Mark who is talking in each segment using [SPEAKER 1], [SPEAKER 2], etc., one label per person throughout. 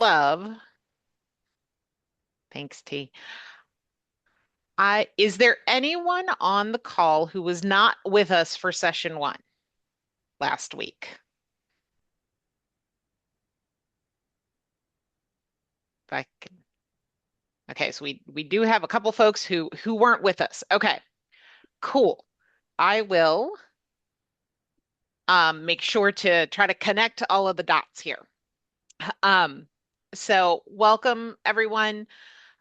[SPEAKER 1] love, thanks, T. Is there anyone on the call who was not with us for session one last week? If I can, okay, so we do have a couple folks who weren't with us. Okay, cool. I will make sure to try to connect all of the dots here. Um, so welcome everyone.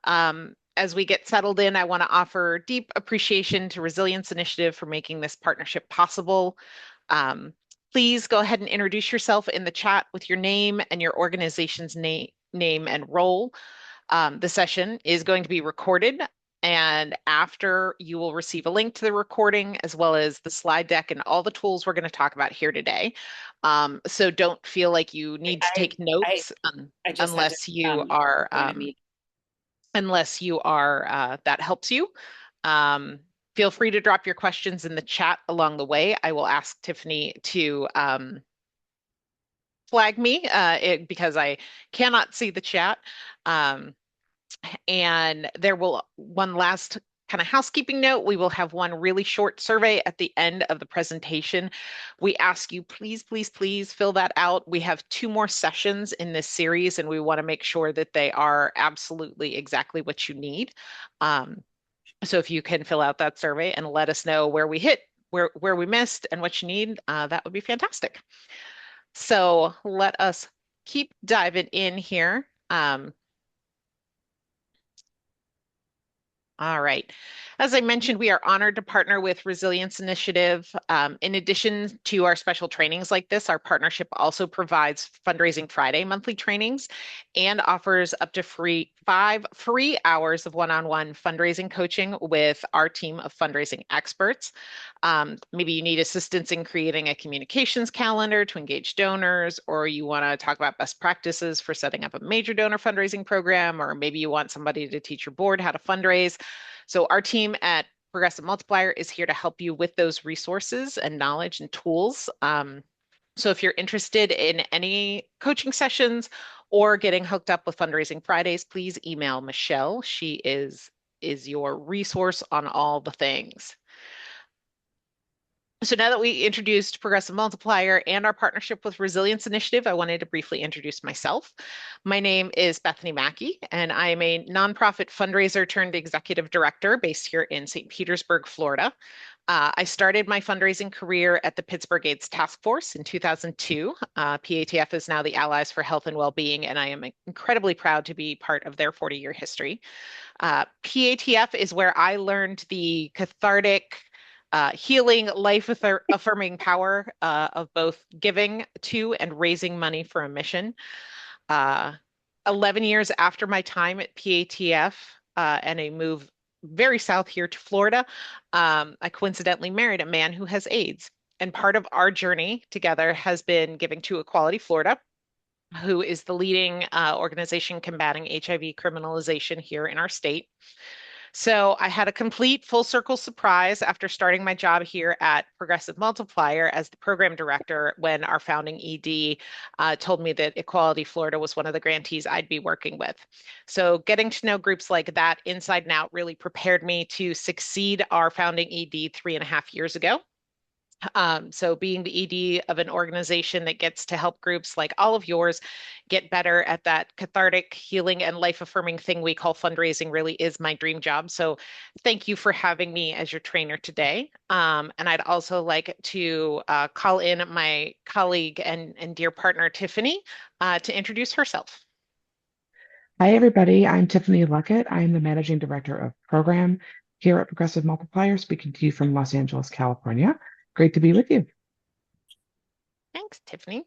[SPEAKER 1] As we get settled in, I want to offer deep appreciation to Resilience Initiative for making this partnership possible. Um, Please go ahead and introduce yourself in the chat with your name and your organization's name and role. The session is going to be recorded, and after you will receive a link to the recording as well as the slide deck and all the tools we're going to talk about here today. So don't feel like you need to
[SPEAKER 2] I
[SPEAKER 1] take
[SPEAKER 2] I
[SPEAKER 1] notes
[SPEAKER 2] I just had to
[SPEAKER 1] unless you are
[SPEAKER 2] join a meeting.
[SPEAKER 1] that helps you. Um, Feel free to drop your questions in the chat along the way. I will ask Tiffany to flag me because I cannot see the chat. Um, and there will one last kind of housekeeping note. We will have one really short survey at the end of the presentation. We ask you, please, please, please fill that out. We have two more sessions in this series, and we want to make sure that they are absolutely exactly what you need. So if you can fill out that survey and let us know where we hit, where we missed, and what you need, that would be fantastic. So let us keep diving in here. All right. As I mentioned, we are honored to partner with Resilience Initiative. In addition to our special trainings like this, our partnership also provides Fundraising Friday monthly trainings and offers up to 5 free hours of one-on-one fundraising coaching with our team of fundraising experts. Maybe you need assistance in creating a communications calendar to engage donors, or you want to talk about best practices for setting up a major donor fundraising program, or maybe you want somebody to teach your board how to fundraise. So our team at Progressive Multiplier is here to help you with those resources and knowledge and tools. So if you're interested in any coaching sessions or getting hooked up with Fundraising Fridays, please email Michelle. She is your resource on all the things. So now that we introduced Progressive Multiplier and our partnership with Resilience Initiative, I wanted to briefly introduce myself. My name is Bethany Mackey, and I am a nonprofit fundraiser turned executive director based here in St. Petersburg, Florida. I started my fundraising career at the Pittsburgh AIDS Task Force in 2002. PATF is now the Allies for Health and Wellbeing, and I am incredibly proud to be part of their 40-year history. PATF is where I learned the cathartic, healing, life affirming power of both giving to and raising money for a mission. Uh, 11 years after my time at PATF and a move very south here to Florida, I coincidentally married a man who has AIDS. And part of our journey together has been giving to Equality Florida, who is the leading organization combating HIV criminalization here in our state. So I had a complete full circle surprise after starting my job here at Progressive Multiplier as the program director when our founding ED told me that Equality Florida was one of the grantees I'd be working with. So getting to know groups like that inside and out really prepared me to succeed our founding ED 3.5 years ago. So being the ED of an organization that gets to help groups like all of yours get better at that cathartic, healing, and life-affirming thing we call fundraising really is my dream job. So thank you for having me as your trainer today. And I'd also like to call in my colleague and dear partner, Tiffany, to introduce herself.
[SPEAKER 3] Hi, everybody. I'm Tiffany Luckett. I am the Managing Director of Program here at Progressive Multiplier, speaking to you from Los Angeles, California. Great to be with you.
[SPEAKER 1] Thanks, Tiffany.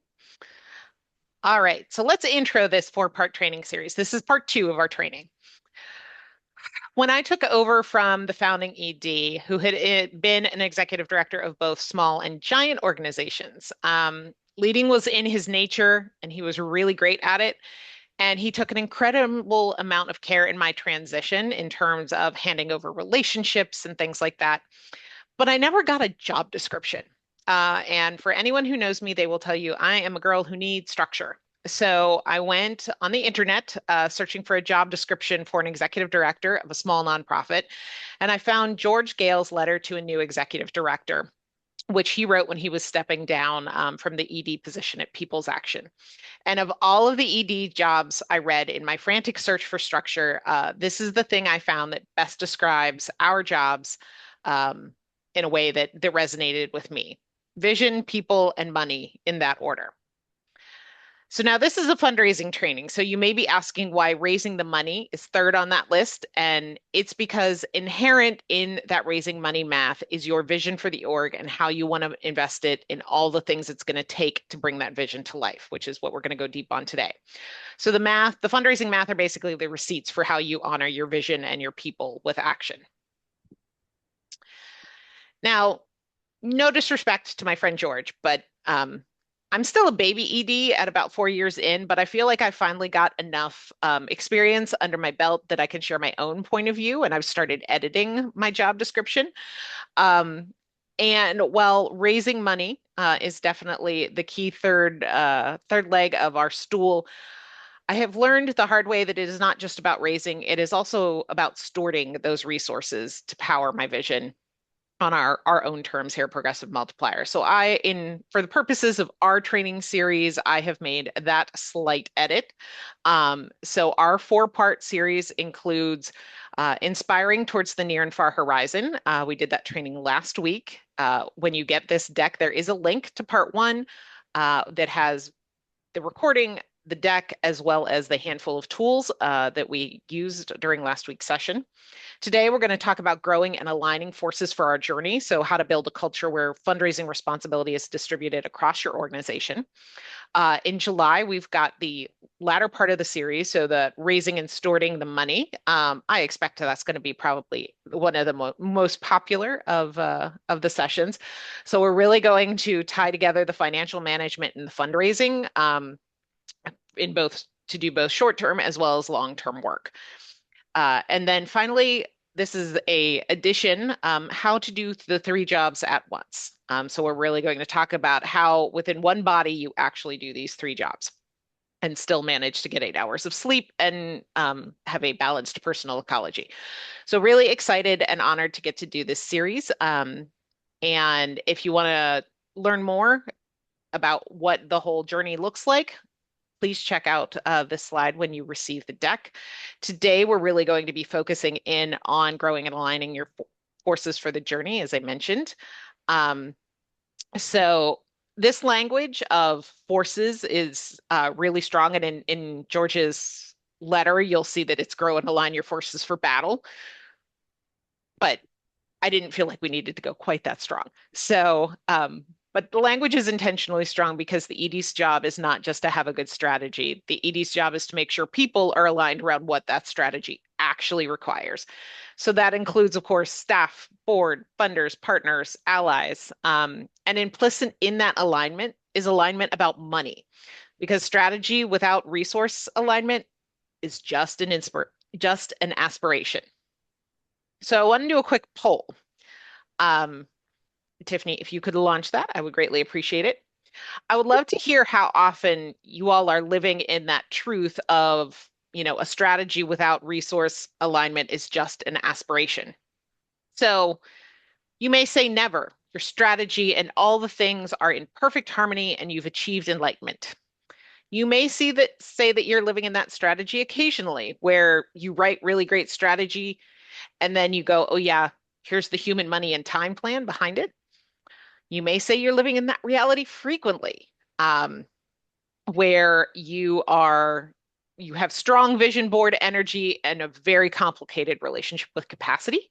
[SPEAKER 1] All right, so let's intro this 4-part training series. This is part 2 of our training. When I took over from the founding ED, who had been an executive director of both small and giant organizations, leading was in his nature, and he was really great at it. And he took an incredible amount of care in my transition in terms of handing over relationships and things like that. But I never got a job description. And for anyone who knows me, they will tell you I am a girl who needs structure. So I went on the internet searching for a job description for an executive director of a small nonprofit, and I found George Gale's letter to a new executive director, which he wrote when he was stepping down from the ED position at People's Action. And of all of the ED jobs I read in my frantic search for structure, this is the thing I found that best describes our jobs um, in a way that resonated with me. Vision, people, and money in that order. So now this is a fundraising training. So you may be asking why raising the money is third on that list. And it's because inherent in that raising money math is your vision for the org and how you want to invest it in all the things it's going to take to bring that vision to life, which is what we're going to go deep on today. So the math, the fundraising math are basically the receipts for how you honor your vision and your people with action. Now, no disrespect to my friend George, but I'm still a baby ED at about 4 years in, but I feel like I finally got enough experience under my belt that I can share my own point of view, and I've started editing my job description. Um, and while raising money is definitely the key third leg of our stool, I have learned the hard way that it is not just about raising, it is also about storing those resources to power my vision on our own terms here, progressive multiplier. So for the purposes of our training series, I have made that slight edit. So our 4-part series includes inspiring towards the near and far horizon. We did that training last week. When you get this deck, there is a link to part 1 that has the recording, the deck, as well as the handful of tools that we used during last week's session. Today, we're going to talk about growing and aligning forces for our journey. So, how to build a culture where fundraising responsibility is distributed across your organization. In July, we've got the latter part of the series, so the raising and storing the money. I expect that's going to be probably one of the most popular of the sessions. So, we're really going to tie together the financial management and the fundraising in both to do both short-term as well as long-term work. And then finally, this is a addition, how to do the 3 jobs at once. So we're really going to talk about how within one body you actually do these 3 jobs and still manage to get 8 hours of sleep and have a balanced personal ecology. So really excited and honored to get to do this series. And if you want to learn more about what the whole journey looks like, please check out this slide when you receive the deck. Today, we're really going to be focusing in on growing and aligning your forces for the journey, as I mentioned. Um, so this language of forces is really strong. And in George's letter, you'll see that it's grow and align your forces for battle. But I didn't feel like we needed to go quite that strong. So, but the language is intentionally strong because the ED's job is not just to have a good strategy. The ED's job is to make sure people are aligned around what that strategy actually requires. So that includes, of course, staff, board, funders, partners, allies. And implicit in that alignment is alignment about money, because strategy without resource alignment is just an aspiration. So I want to do a quick poll. Um, Tiffany, if you could launch that, I would greatly appreciate it. I would love to hear how often you all are living in that truth of, a strategy without resource alignment is just an aspiration. So you may say never. Your strategy and all the things are in perfect harmony and you've achieved enlightenment. You may say that you're living in that strategy occasionally, where you write really great strategy and then you go, oh yeah, here's the human money and time plan behind it. You may say you're living in that reality frequently, um, where you have strong vision board energy and a very complicated relationship with capacity.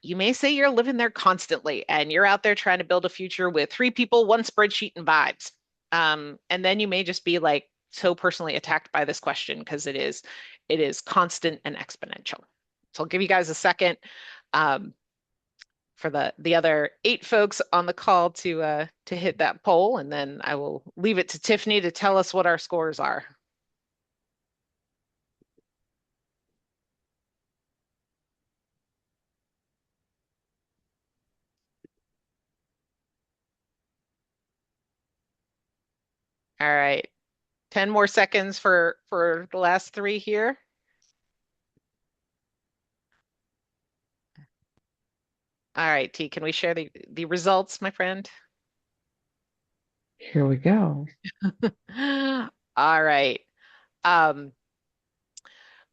[SPEAKER 1] You may say you're living there constantly and you're out there trying to build a future with 3 people, 1 spreadsheet, and vibes. And then you may just be like so personally attacked by this question because it is constant and exponential. So I'll give you guys a second. Um, for the other 8 folks on the call to hit that poll, and then I will leave it to Tiffany to tell us what our scores are. All right. 10 more seconds for the last three here. All right, T, can we share the results, my friend?
[SPEAKER 3] Here we go.
[SPEAKER 1] All right. Um,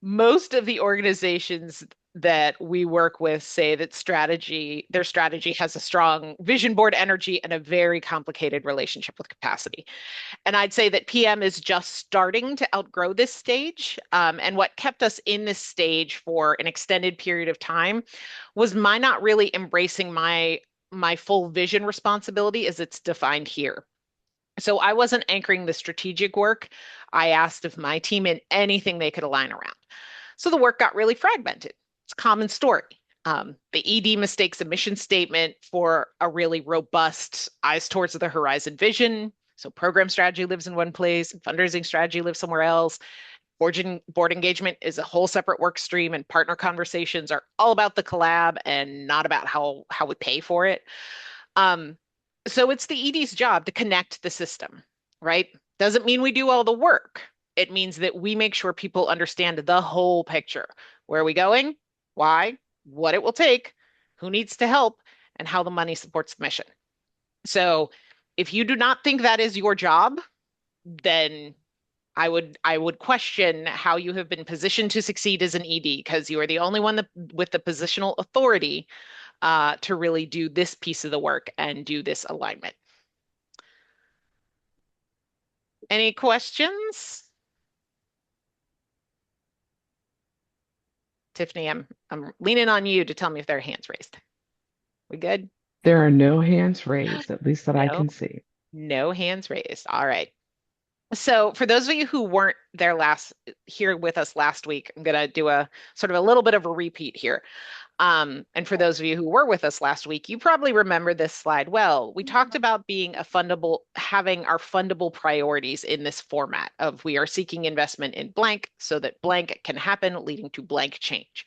[SPEAKER 1] most of the organizations that we work with say that their strategy has a strong vision board energy and a very complicated relationship with capacity. And I'd say that PM is just starting to outgrow this stage. And what kept us in this stage for an extended period of time was my not really embracing my full vision responsibility as it's defined here. So I wasn't anchoring the strategic work. I asked of my team in anything they could align around. So the work got really fragmented. It's a common story. The ED mistakes a mission statement for a really robust eyes towards the horizon vision. So program strategy lives in one place, and fundraising strategy lives somewhere else. Board engagement is a whole separate work stream, and partner conversations are all about the collab and not about how we pay for it. Um, so it's the ED's job to connect the system, right? Doesn't mean we do all the work. It means that we make sure people understand the whole picture. Where are we going? Why? What it will take? Who needs to help? And how the money supports the mission. So if you do not think that is your job, then I would question how you have been positioned to succeed as an ED because you are the only one with the positional authority to really do this piece of the work and do this alignment. Any questions? Tiffany, I'm leaning on you to tell me if there are hands raised. We good?
[SPEAKER 3] There are no hands raised, at least that I
[SPEAKER 1] No,
[SPEAKER 3] can see.
[SPEAKER 1] no hands raised. All right. So for those of you who weren't here with us last week, I'm going to do a sort of a little bit of a repeat here. And for those of you who were with us last week, you probably remember this slide well. We talked about having our fundable priorities in this format of we are seeking investment in blank so that blank can happen, leading to blank change.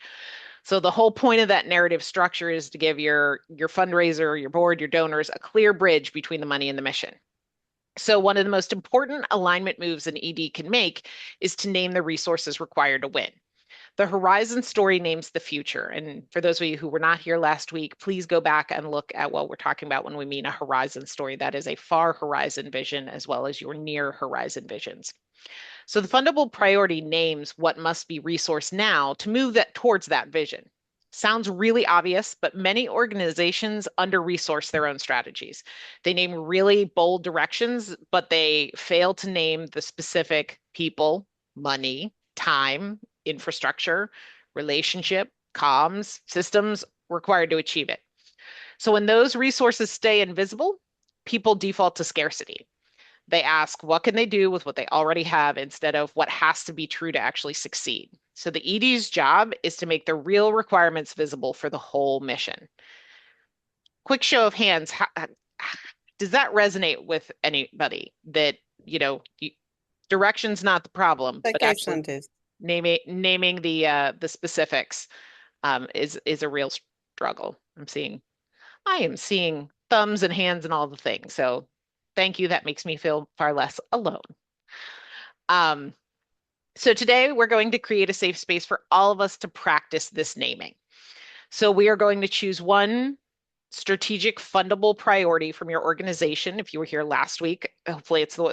[SPEAKER 1] So the whole point of that narrative structure is to give your fundraiser, your board, your donors a clear bridge between the money and the mission. So one of the most important alignment moves an ED can make is to name the resources required to win. The horizon story names the future. And for those of you who were not here last week, please go back and look at what we're talking about when we mean a horizon story. That is a far horizon vision as well as your near horizon visions. So the fundable priority names what must be resourced now to move that towards that vision. Sounds really obvious, but many organizations under-resource their own strategies. They name really bold directions, but they fail to name the specific people, money, time, infrastructure, relationship, comms, systems required to achieve it. So when those resources stay invisible, people default to scarcity. They ask, what can they do with what they already have instead of what has to be true to actually succeed? So the ED's job is to make the real requirements visible for the whole mission. Quick show of hands. Does that resonate with anybody that, you know, direction's not the problem, but actually naming the specifics is a real struggle. I am seeing thumbs and hands and all the things. So thank you. That makes me feel far less alone. Um, so today we're going to create a safe space for all of us to practice this naming. So we are going to choose one strategic fundable priority from your organization. If you were here last week, hopefully it's the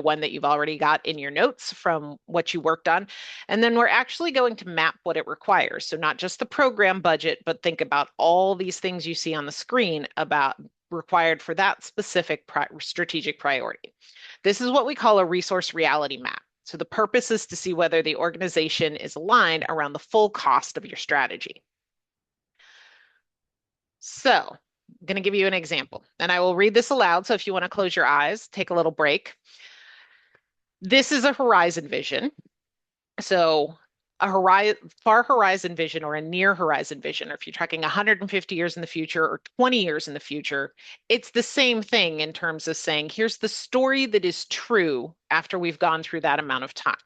[SPEAKER 1] one that you've already got in your notes from what you worked on. And then we're actually going to map what it requires. So not just the program budget, but think about all these things you see on the screen about required for that specific strategic priority. This is what we call a resource reality map. So the purpose is to see whether the organization is aligned around the full cost of your strategy. So I'm going to give you an example, and I will read this aloud. So if you want to close your eyes, take a little break. This is a horizon vision. So a far horizon vision or a near horizon vision, or if you're tracking 150 years in the future or 20 years in the future, it's the same thing in terms of saying, here's the story that is true after we've gone through that amount of time.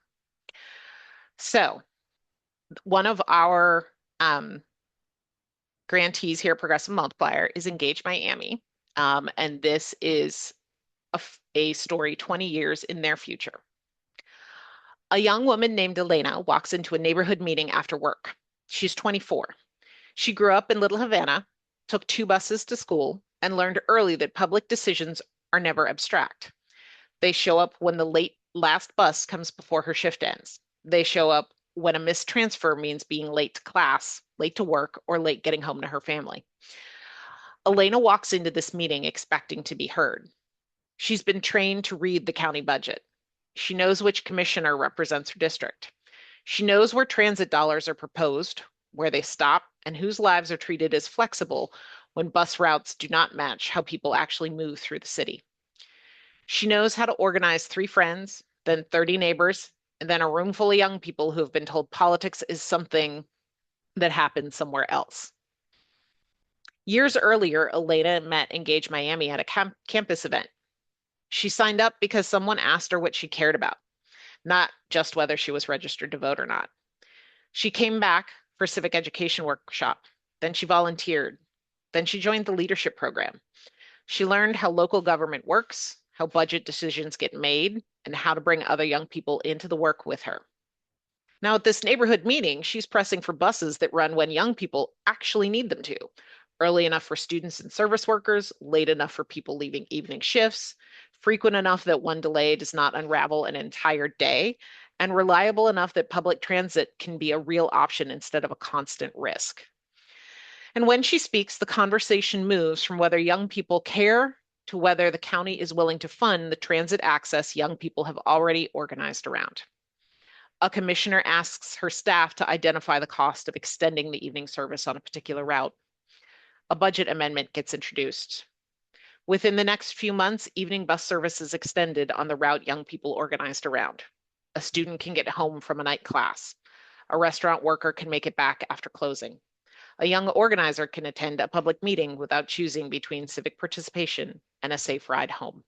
[SPEAKER 1] So one of our grantees here at Progressive Multiplier is Engage Miami. And this is a story 20 years in their future. A young woman named Elena walks into a neighborhood meeting after work. She's 24. She grew up in Little Havana, took two buses to school, and learned early that public decisions are never abstract. They show up when the last bus comes before her shift ends. They show up when a missed transfer means being late to class, late to work, or late getting home to her family. Elena walks into this meeting expecting to be heard. She's been trained to read the county budget. She knows which commissioner represents her district. She knows where transit dollars are proposed, where they stop, and whose lives are treated as flexible when bus routes do not match how people actually move through the city. She knows how to organize 3 friends, then 30 neighbors, and then a room full of young people who have been told politics is something that happens somewhere else. Years earlier, Elena met Engage Miami at a campus event. She signed up because someone asked her what she cared about, not just whether she was registered to vote or not. She came back for civic education workshop. Then she volunteered. Then she joined the leadership program. She learned how local government works, how budget decisions get made, and how to bring other young people into the work with her. Now, at this neighborhood meeting, she's pressing for buses that run when young people actually need them to. Early enough for students and service workers, late enough for people leaving evening shifts, frequent enough that one delay does not unravel an entire day, and reliable enough that public transit can be a real option instead of a constant risk. And when she speaks, the conversation moves from whether young people care to whether the county is willing to fund the transit access young people have already organized around. A commissioner asks her staff to identify the cost of extending the evening service on a particular route. A budget amendment gets introduced. Within the next few months, evening bus service is extended on the route young people organized around. A student can get home from a night class. A restaurant worker can make it back after closing. A young organizer can attend a public meeting without choosing between civic participation and a safe ride home.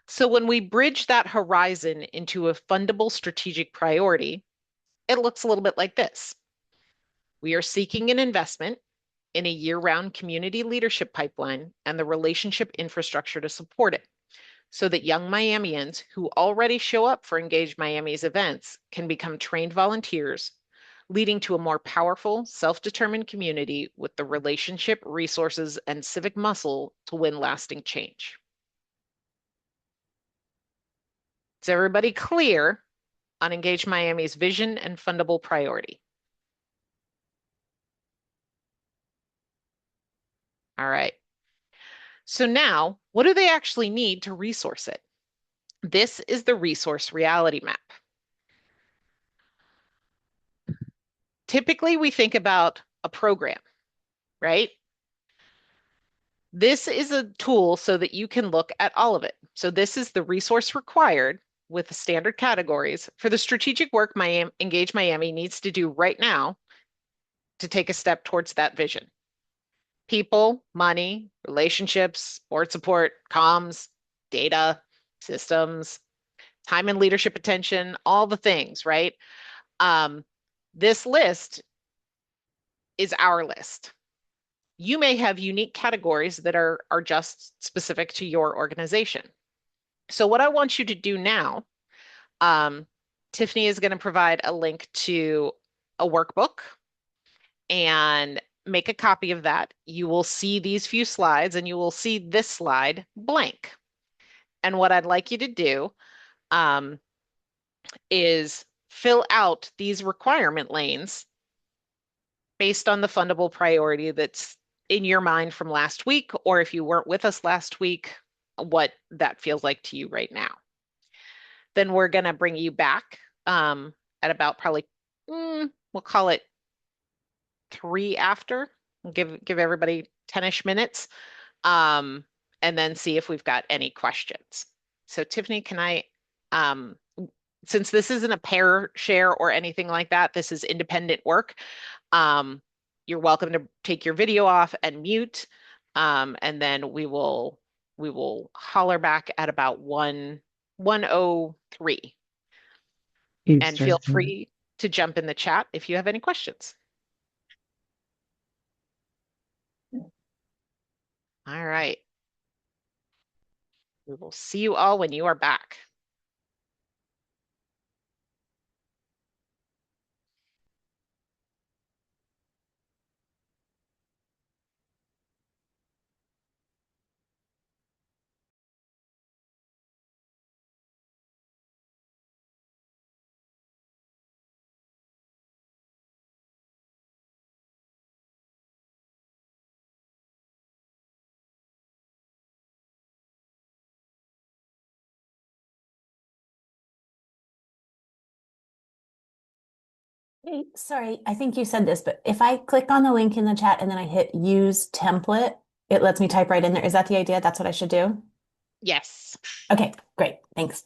[SPEAKER 1] So when we bridge that horizon into a fundable strategic priority, it looks a little bit like this. We are seeking an investment in a year-round community leadership pipeline and the relationship infrastructure to support it, so that young Miamians who already show up for Engage Miami's events can become trained volunteers, leading to a more powerful, self-determined community with the relationship, resources, and civic muscle to win lasting change. Is everybody clear on Engage Miami's vision and fundable priority? All right. So now, what do they actually need to resource it? This is the resource reality map. Typically, we think about a program, right? This is a tool so that you can look at all of it. So this is the resource required with the standard categories for the strategic work Engage Miami needs to do right now to take a step towards that vision. People, money, relationships, board support, comms, data, systems, time and leadership attention, all the things, right? This list is our list. You may have unique categories that are just specific to your organization. So what I want you to do now, Tiffany is going to provide a link to a workbook and make a copy of that. You will see these few slides and you will see this slide blank. And what I'd like you to do is fill out these requirement lanes based on the fundable priority that's in your mind from last week, or if you weren't with us last week, what that feels like to you right now. Then we're going to bring you back at about probably, we'll call it 3 after. Give everybody 10-ish minutes, and then see if we've got any questions. So Tiffany, can I, since this isn't a pair share or anything like that, this is independent work. You're welcome to take your video off and mute, and then we will holler back at about 1:03. And feel
[SPEAKER 3] Eastern time.
[SPEAKER 1] free to jump in the chat if you have any questions. All right. We will see you all when you are back.
[SPEAKER 2] Hey, sorry, I think you said this, but if I click on the link in the chat and then I hit use template, it lets me type right in there. Is that the idea? That's what I should do?
[SPEAKER 1] Yes.
[SPEAKER 2] Okay, great. Thanks.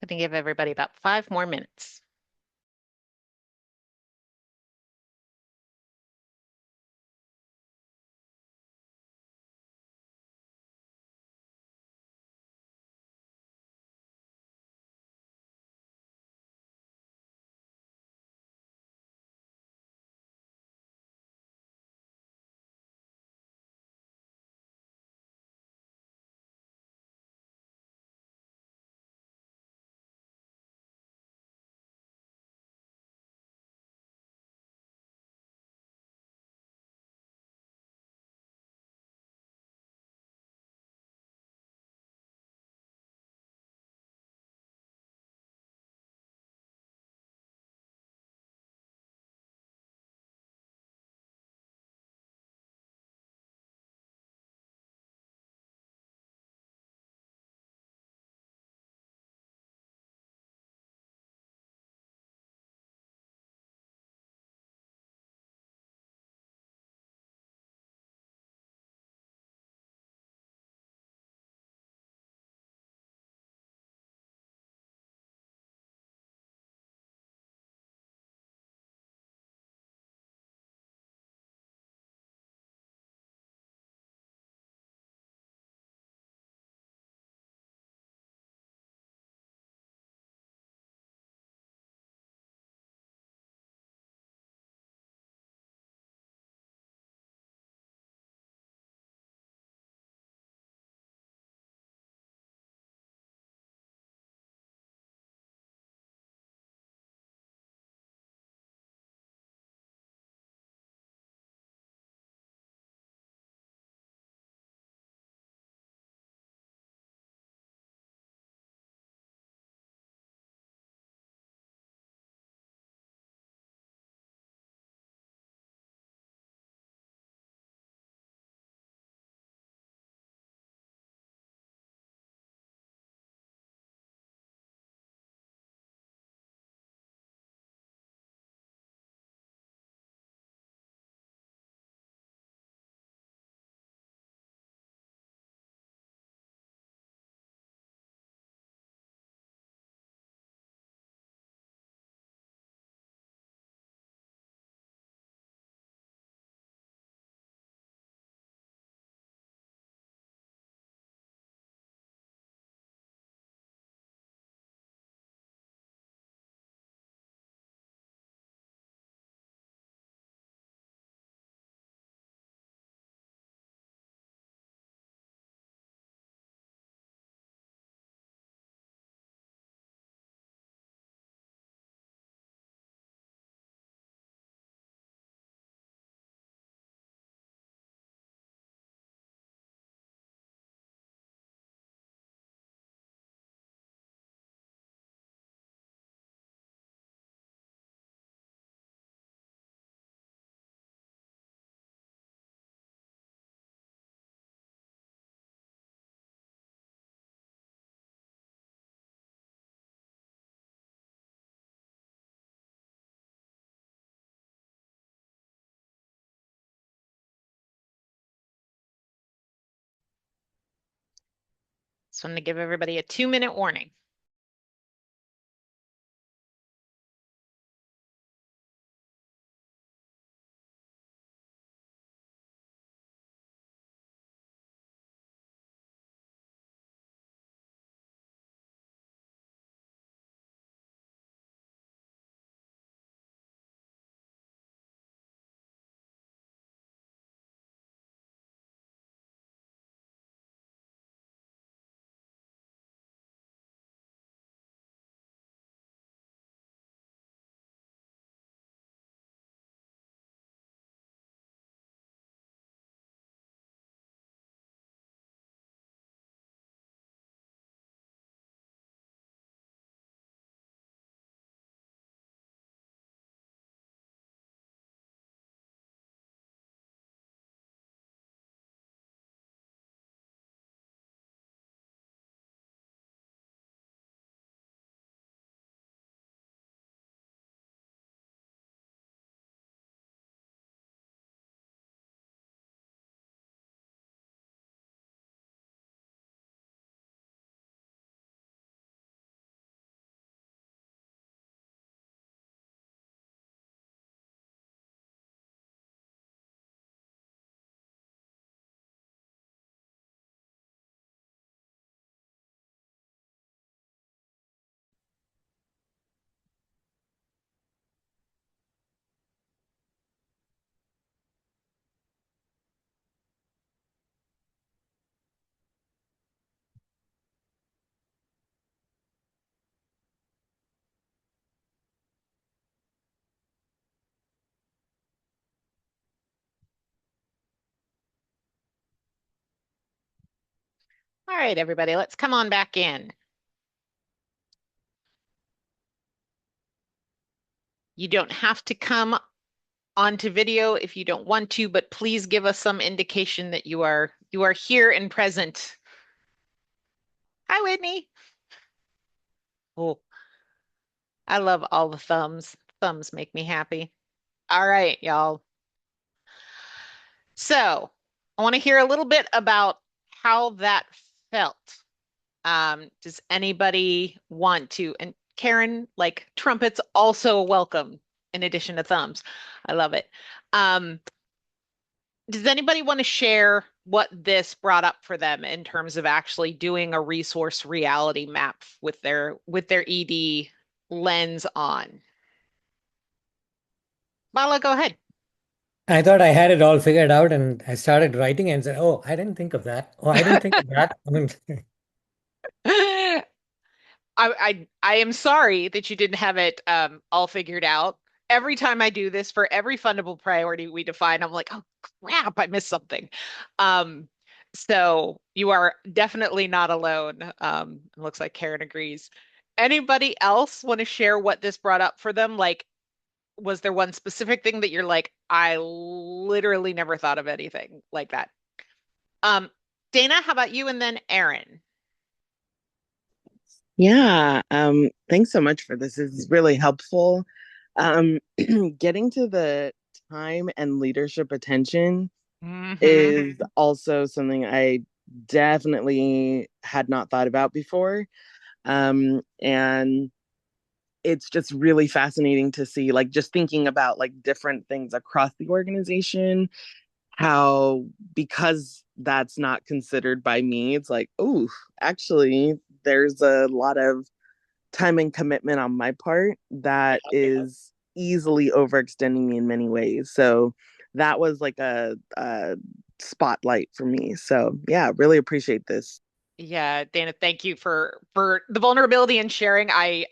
[SPEAKER 1] I'm going to give everybody about 5 more minutes. So I'm going to give everybody a 2-minute warning. All right, everybody, let's come on back in. You don't have to come onto video if you don't want to, but please give us some indication that you are here and present. Hi, Whitney. Oh, I love all the thumbs. Thumbs make me happy. All right, y'all. So I want to hear a little bit about how that felt. Does anybody want to? And Karen, like trumpets, also welcome in addition to thumbs. I love it. Um, does anybody want to share what this brought up for them in terms of actually doing a resource reality map with their ED lens on? Mala, go ahead.
[SPEAKER 4] I thought I had it all figured out and I started writing and said, oh, I didn't think of that. Oh, I didn't think of that. I mean,
[SPEAKER 1] I am sorry that you didn't have it all figured out. Every time I do this for every fundable priority we define, I'm like, oh crap, I missed something. Um, so you are definitely not alone. It looks like Karen agrees. Anybody else want to share what this brought up for them? Like, was there one specific thing that you're like, I literally never thought of anything like that? Um, Dana, how about you? And then Aaron.
[SPEAKER 5] Yeah, thanks so much for this. This is really helpful. Um, Getting to the time and leadership attention
[SPEAKER 1] Hmm.
[SPEAKER 5] is also something I definitely had not thought about before. And it's just really fascinating to see, like, just thinking about like different things across the organization, how because that's not considered by me, it's like, oh, actually, there's a lot of time and commitment on my part that is easily overextending me in many ways. So that was like a spotlight for me. So yeah, really appreciate this.
[SPEAKER 1] Yeah, Dana, thank you for the vulnerability and sharing. I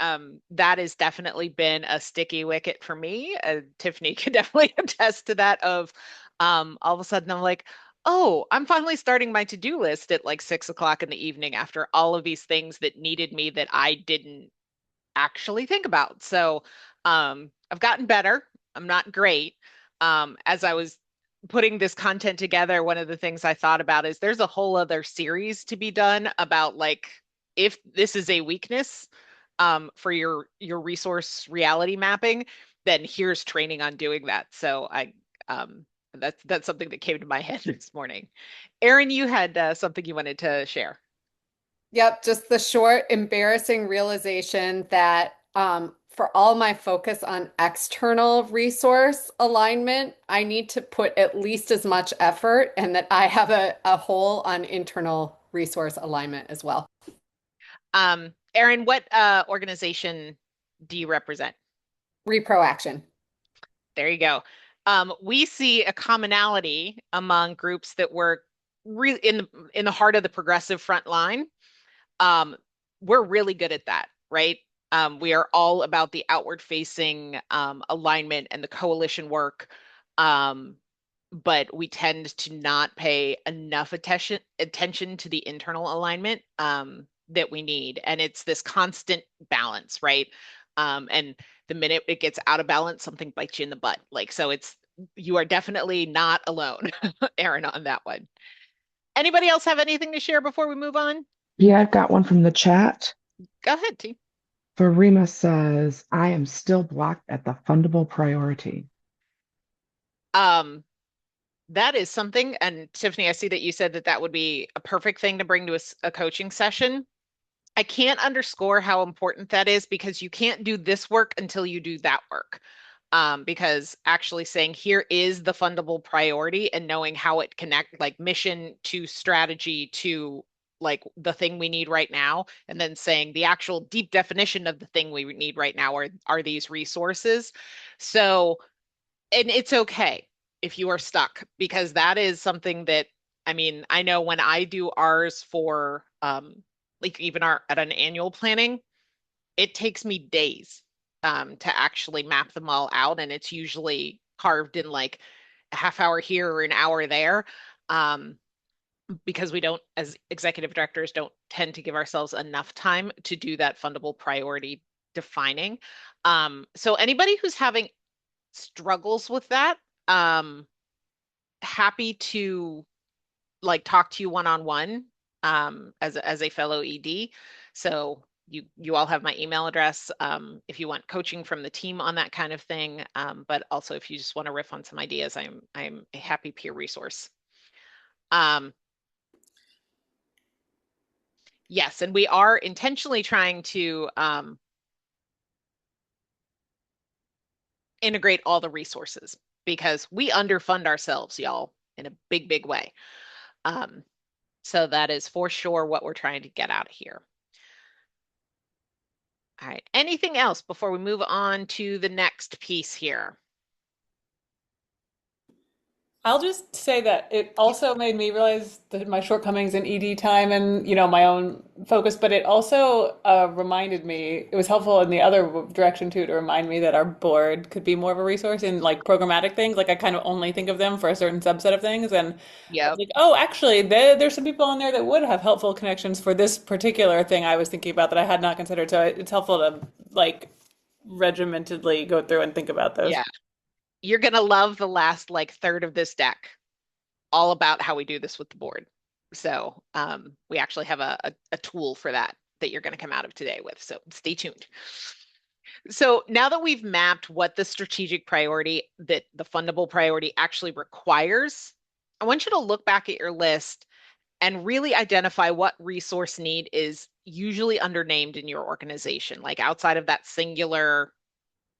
[SPEAKER 1] that has definitely been a sticky wicket for me. Tiffany can definitely attest to that of all of a sudden I'm like, oh, I'm finally starting my to-do list at like 6 o'clock in the evening after all of these things that needed me that I didn't actually think about. So I've gotten better. I'm not great. As I was putting this content together, one of the things I thought about is there's a whole other series to be done about like if this is a weakness for your resource reality mapping, then here's training on doing that. So that's something that came to my head this morning. Erin, you had something you wanted to share.
[SPEAKER 6] Yep, just the short, embarrassing realization that for all my focus on external resource alignment, I need to put at least as much effort and that I have a hole on internal resource alignment as well.
[SPEAKER 1] Erin, what organization do you represent?
[SPEAKER 6] Repro action.
[SPEAKER 1] There you go. We see a commonality among groups that work really in the heart of the progressive front line. Um, we're really good at that, right? We are all about the outward facing alignment and the coalition work. Um, but we tend to not pay enough attention to the internal alignment that we need. And it's this constant balance, right? And the minute it gets out of balance, something bites you in the butt. Like, so you are definitely not alone, Aaron, on that one. Anybody else have anything to share before we move on?
[SPEAKER 3] Yeah, I've got one from the chat.
[SPEAKER 1] Go ahead, T.
[SPEAKER 3] Farima says, I am still blocked at the fundable priority.
[SPEAKER 1] Um, that is something, and Tiffany, I see that you said that that would be a perfect thing to bring to a coaching session. I can't underscore how important that is because you can't do this work until you do that work. Because actually saying here is the fundable priority and knowing how it connect like mission to strategy to like the thing we need right now, and then saying the actual deep definition of the thing we need right now are these resources. So, and it's okay if you are stuck because that is something that I mean, I know when I do ours for like even our at an annual planning, it takes me days to actually map them all out, and it's usually carved in like a half hour here or an hour there. Um, because we don't, as executive directors, don't tend to give ourselves enough time to do that fundable priority defining. So anybody who's having struggles with that, happy to like talk to you one-on-one as a fellow ED. So you all have my email address if you want coaching from the team on that kind of thing. But also if you just want to riff on some ideas, I'm a happy peer resource. Yes, and we are intentionally trying to integrate all the resources because we underfund ourselves, y'all, in a big, big way. So that is for sure what we're trying to get out of here. All right, anything else before we move on to the next piece here?
[SPEAKER 7] I'll just say that it also made me realize that my shortcomings in ED time and, my own focus, but it also reminded me, it was helpful in the other direction too, to remind me that our board could be more of a resource in like programmatic things. Like I kind of only think of them for a certain subset of things. And I was
[SPEAKER 1] Yep.
[SPEAKER 7] like, oh, actually, there's some people on there that would have helpful connections for this particular thing I was thinking about that I had not considered. So it's helpful to like regimentedly go through and think about those.
[SPEAKER 1] Yeah. You're going to love the last like third of this deck, all about how we do this with the board. So we actually have a tool for that you're going to come out of today with. So stay tuned. So now that we've mapped what the strategic priority, that the fundable priority actually requires, I want you to look back at your list and really identify what resource need is usually undernamed in your organization, like outside of that singular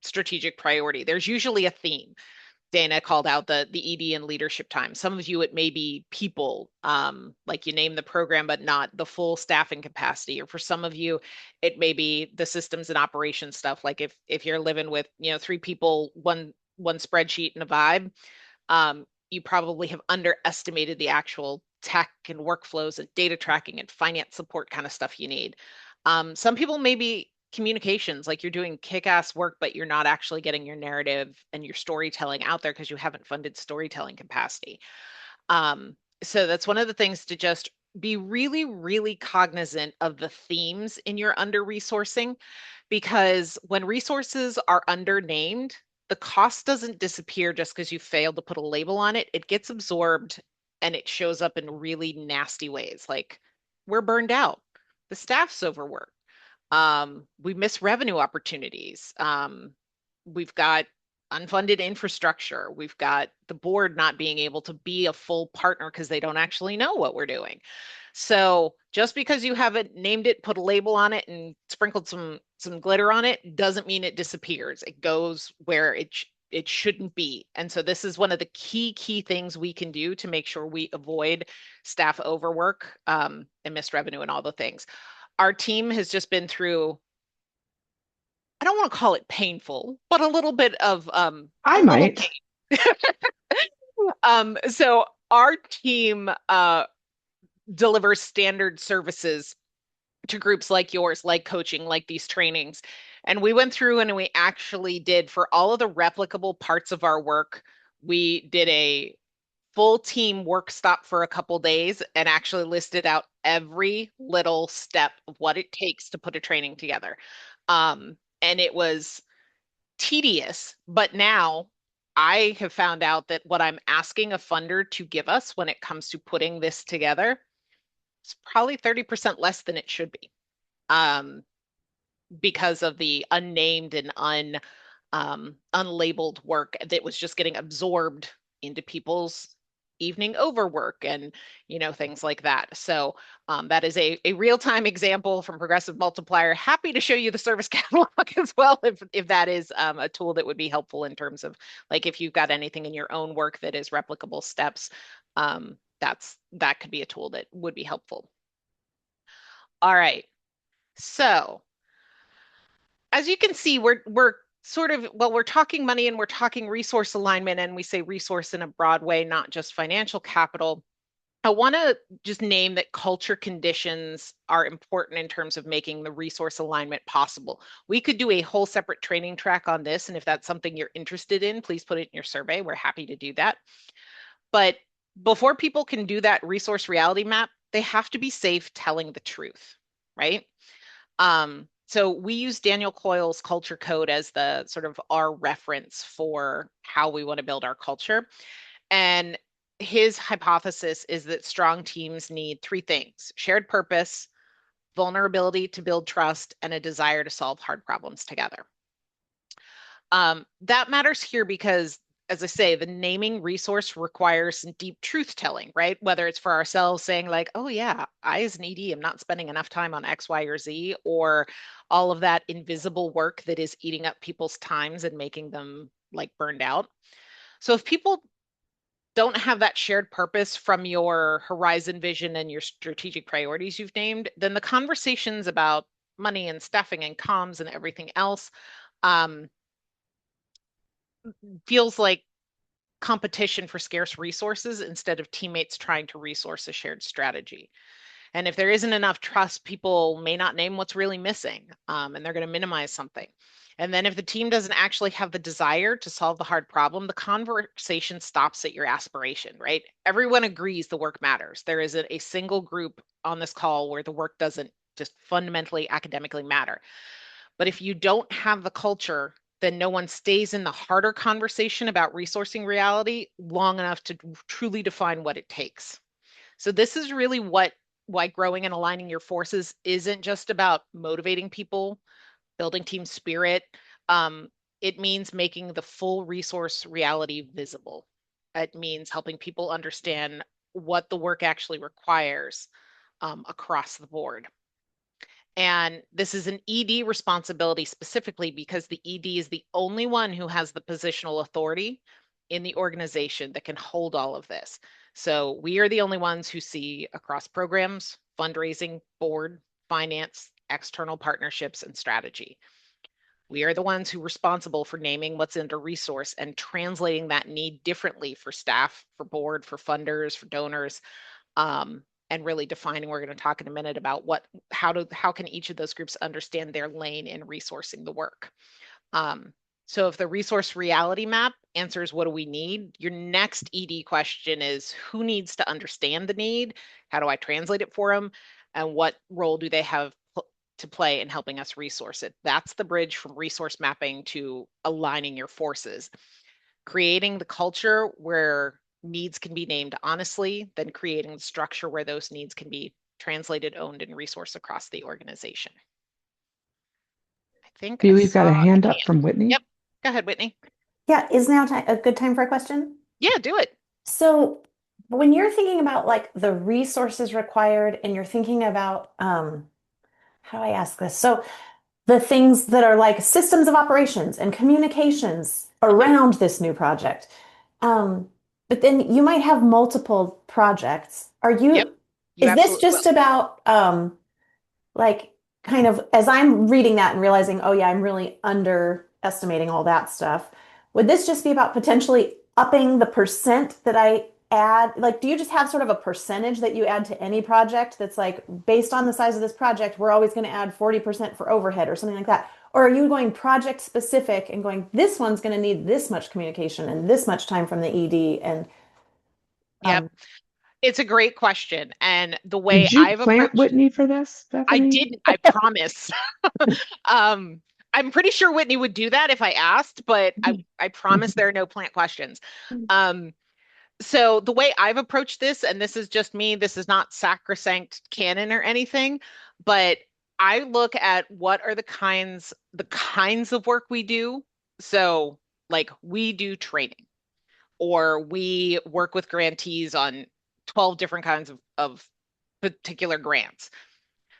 [SPEAKER 1] strategic priority. There's usually a theme. Dana called out the ED and leadership time. Some of you, it may be people, like you name the program, but not the full staffing capacity. Or for some of you, it may be the systems and operations stuff. Like if you're living with, 3 people, one spreadsheet and a vibe, you probably have underestimated the actual tech and workflows and data tracking and finance support kind of stuff you need. Some people may be communications, like you're doing kick-ass work, but you're not actually getting your narrative and your storytelling out there because you haven't funded storytelling capacity. So that's one of the things to just be really, really cognizant of the themes in your under-resourcing, because when resources are undernamed, the cost doesn't disappear just because you failed to put a label on it. It gets absorbed and it shows up in really nasty ways. Like we're burned out. The staff's overworked. We miss revenue opportunities. We've got unfunded infrastructure. We've got the board not being able to be a full partner because they don't actually know what we're doing. So just because you haven't named it, put a label on it, and sprinkled some glitter on it, doesn't mean it disappears. It goes where it shouldn't be. And so this is one of the key things we can do to make sure we avoid staff overwork and missed revenue and all the things. Our team has just been through, I don't want to call it painful, but a little bit of
[SPEAKER 3] I
[SPEAKER 1] a little
[SPEAKER 3] might.
[SPEAKER 1] pain. So our team delivers standard services to groups like yours, like coaching, like these trainings. And we went through and we actually did, for all of the replicable parts of our work, we did a full team work stop for a couple days and actually listed out every little step of what it takes to put a training together. And it was tedious, but now I have found out that what I'm asking a funder to give us when it comes to putting this together is probably 30% less than it should be. Because of the unnamed and unlabeled work that was just getting absorbed into people's evening overwork and things like that. So that is a real-time example from Progressive Multiplier. Happy to show you the service catalog as well if that is a tool that would be helpful in terms of like if you've got anything in your own work that is replicable steps, that could be a tool that would be helpful. All right, so as you can see, we're sort of, well, we're talking money and we're talking resource alignment, and we say resource in a broad way, not just financial capital. I want to just name that culture conditions are important in terms of making the resource alignment possible. We could do a whole separate training track on this, and if that's something you're interested in, please put it in your survey. We're happy to do that. But before people can do that resource reality map, they have to be safe telling the truth, right? So we use Daniel Coyle's culture code as the sort of our reference for how we want to build our culture. And his hypothesis is that strong teams need three things: shared purpose, vulnerability to build trust, and a desire to solve hard problems together. That matters here because, as I say, the naming resource requires some deep truth telling, right? Whether it's for ourselves saying like, oh yeah, I as an ED am not spending enough time on X, Y, or Z, or all of that invisible work that is eating up people's times and making them like burned out. So if people don't have that shared purpose from your horizon vision and your strategic priorities you've named, then the conversations about money and staffing and comms and everything else um, feels like competition for scarce resources instead of teammates trying to resource a shared strategy. And if there isn't enough trust, people may not name what's really missing, and they're going to minimize something. And then if the team doesn't actually have the desire to solve the hard problem, the conversation stops at your aspiration, right? Everyone agrees the work matters. There isn't a single group on this call where the work doesn't just fundamentally academically matter. But if you don't have the culture, then no one stays in the harder conversation about resourcing reality long enough to truly define what it takes. So this is really why growing and aligning your forces isn't just about motivating people, building team spirit. It means making the full resource reality visible. It means helping people understand what the work actually requires across the board. And this is an ED responsibility specifically because the ED is the only one who has the positional authority in the organization that can hold all of this. So we are the only ones who see across programs, fundraising, board, finance, external partnerships, and strategy. We are the ones who are responsible for naming what's under resource and translating that need differently for staff, for board, for funders, for donors, and really defining. We're going to talk in a minute about how can each of those groups understand their lane in resourcing the work. So if the resource reality map answers what do we need, your next ED question is who needs to understand the need? How do I translate it for them? And what role do they have to play in helping us resource it? That's the bridge from resource mapping to aligning your forces. Creating the culture where needs can be named honestly, then creating the structure where those needs can be translated, owned, and resourced across the organization. I think I
[SPEAKER 3] We've got
[SPEAKER 1] saw
[SPEAKER 3] a
[SPEAKER 1] a
[SPEAKER 3] hand up
[SPEAKER 1] hand.
[SPEAKER 3] from Whitney.
[SPEAKER 1] Yep. Go ahead, Whitney.
[SPEAKER 2] Yeah, is now a good time for a question?
[SPEAKER 1] Yeah, do it.
[SPEAKER 2] So when you're thinking about like the resources required and you're thinking about how do I ask this? So the things that are like systems of operations and communications around this new project. Um, but then you might have multiple projects.
[SPEAKER 1] Yep, you
[SPEAKER 2] Is this
[SPEAKER 1] absolutely will.
[SPEAKER 2] just about like kind of as I'm reading that and realizing, oh yeah, I'm really underestimating all that stuff. Would this just be about potentially upping the percent that I add? Like, do you just have sort of a percentage that you add to any project that's like based on the size of this project, we're always going to add 40% for overhead or something like that? Or are you going project specific and going, this one's going to need this much communication and this much time from the ED and
[SPEAKER 1] Yep. It's a great question. And the way
[SPEAKER 3] Did you
[SPEAKER 1] I've
[SPEAKER 3] plant
[SPEAKER 1] approached,
[SPEAKER 3] Whitney for this,
[SPEAKER 1] I
[SPEAKER 3] Bethany?
[SPEAKER 1] didn't, I promise. I'm pretty sure Whitney would do that if I asked, but I promise there are no plant questions. Um, so the way I've approached this, and this is just me, this is not sacrosanct canon or anything, but I look at what are the kinds of work we do. So like we do training or we work with grantees on 12 different kinds of particular grants.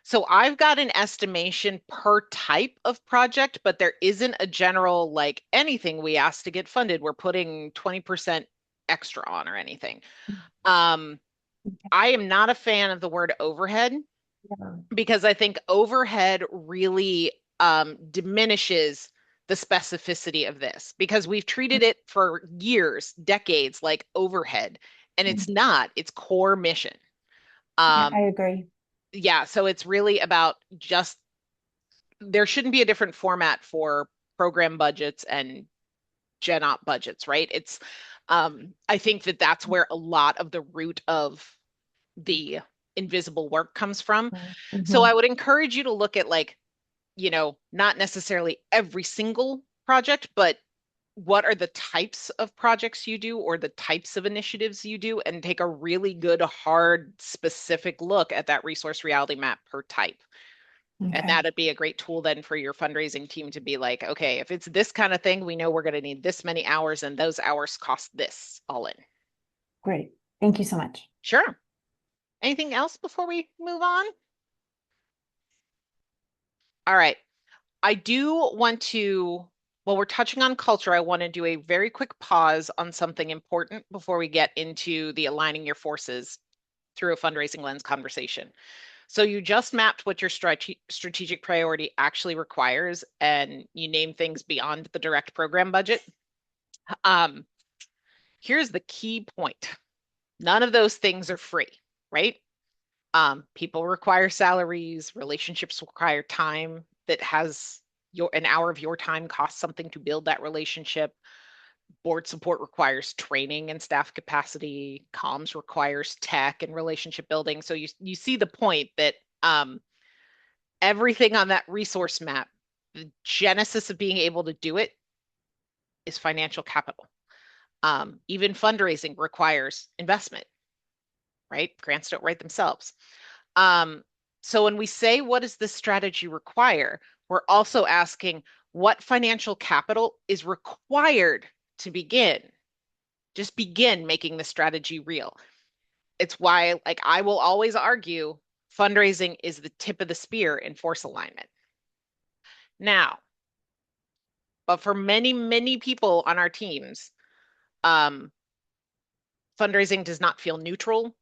[SPEAKER 1] So I've got an estimation per type of project, but there isn't a general like anything we ask to get funded, we're putting 20% extra on or anything. Um, I am not a fan of the word overhead because I think overhead really diminishes the specificity of this because we've treated it for years, decades like overhead, and it's not, it's core mission.
[SPEAKER 2] Yeah, I
[SPEAKER 1] Um,
[SPEAKER 2] agree.
[SPEAKER 1] yeah, so it's really about just there shouldn't be a different format for program budgets and gen op budgets, right? I think that that's where a lot of the root of the invisible work comes from. So I would encourage you to look at like, not necessarily every single project, but what are the types of projects you do or the types of initiatives you do, and take a really good, hard, specific look at that resource reality map per type. And that'd be a great tool then for your fundraising team to be like, okay, if it's this kind of thing, we know we're going to need this many hours and those hours cost this all in.
[SPEAKER 2] Great. Thank you so much.
[SPEAKER 1] Sure. Anything else before we move on? All right. I do want to, while we're touching on culture, I want to do a very quick pause on something important before we get into the aligning your forces through a fundraising lens conversation. So you just mapped what your strategic priority actually requires, and you name things beyond the direct program budget. Here's the key point. None of those things are free, right? People require salaries, relationships require time that has an hour of your time costs something to build that relationship. Board support requires training and staff capacity. Comms requires tech and relationship building. So you see the point that everything on that resource map, the genesis of being able to do it is financial capital. Even fundraising requires investment, right? Grants don't write themselves. So when we say, what does this strategy require? We're also asking what financial capital is required to begin. Just begin making the strategy real. It's why, like, I will always argue fundraising is the tip of the spear in force alignment. Now, but for many, many people on our teams, fundraising does not feel neutral.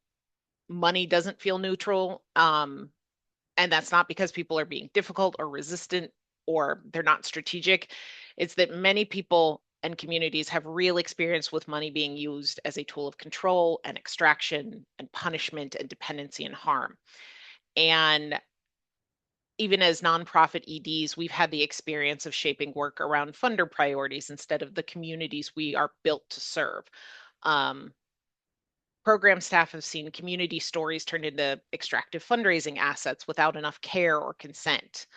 [SPEAKER 1] Money doesn't feel neutral. And that's not because people are being difficult or resistant or they're not strategic. It's that many people and communities have real experience with money being used as a tool of control and extraction and punishment and dependency and harm. And even as nonprofit EDs, we've had the experience of shaping work around funder priorities instead of the communities we are built to serve. Program staff have seen community stories turned into extractive fundraising assets without enough care or consent.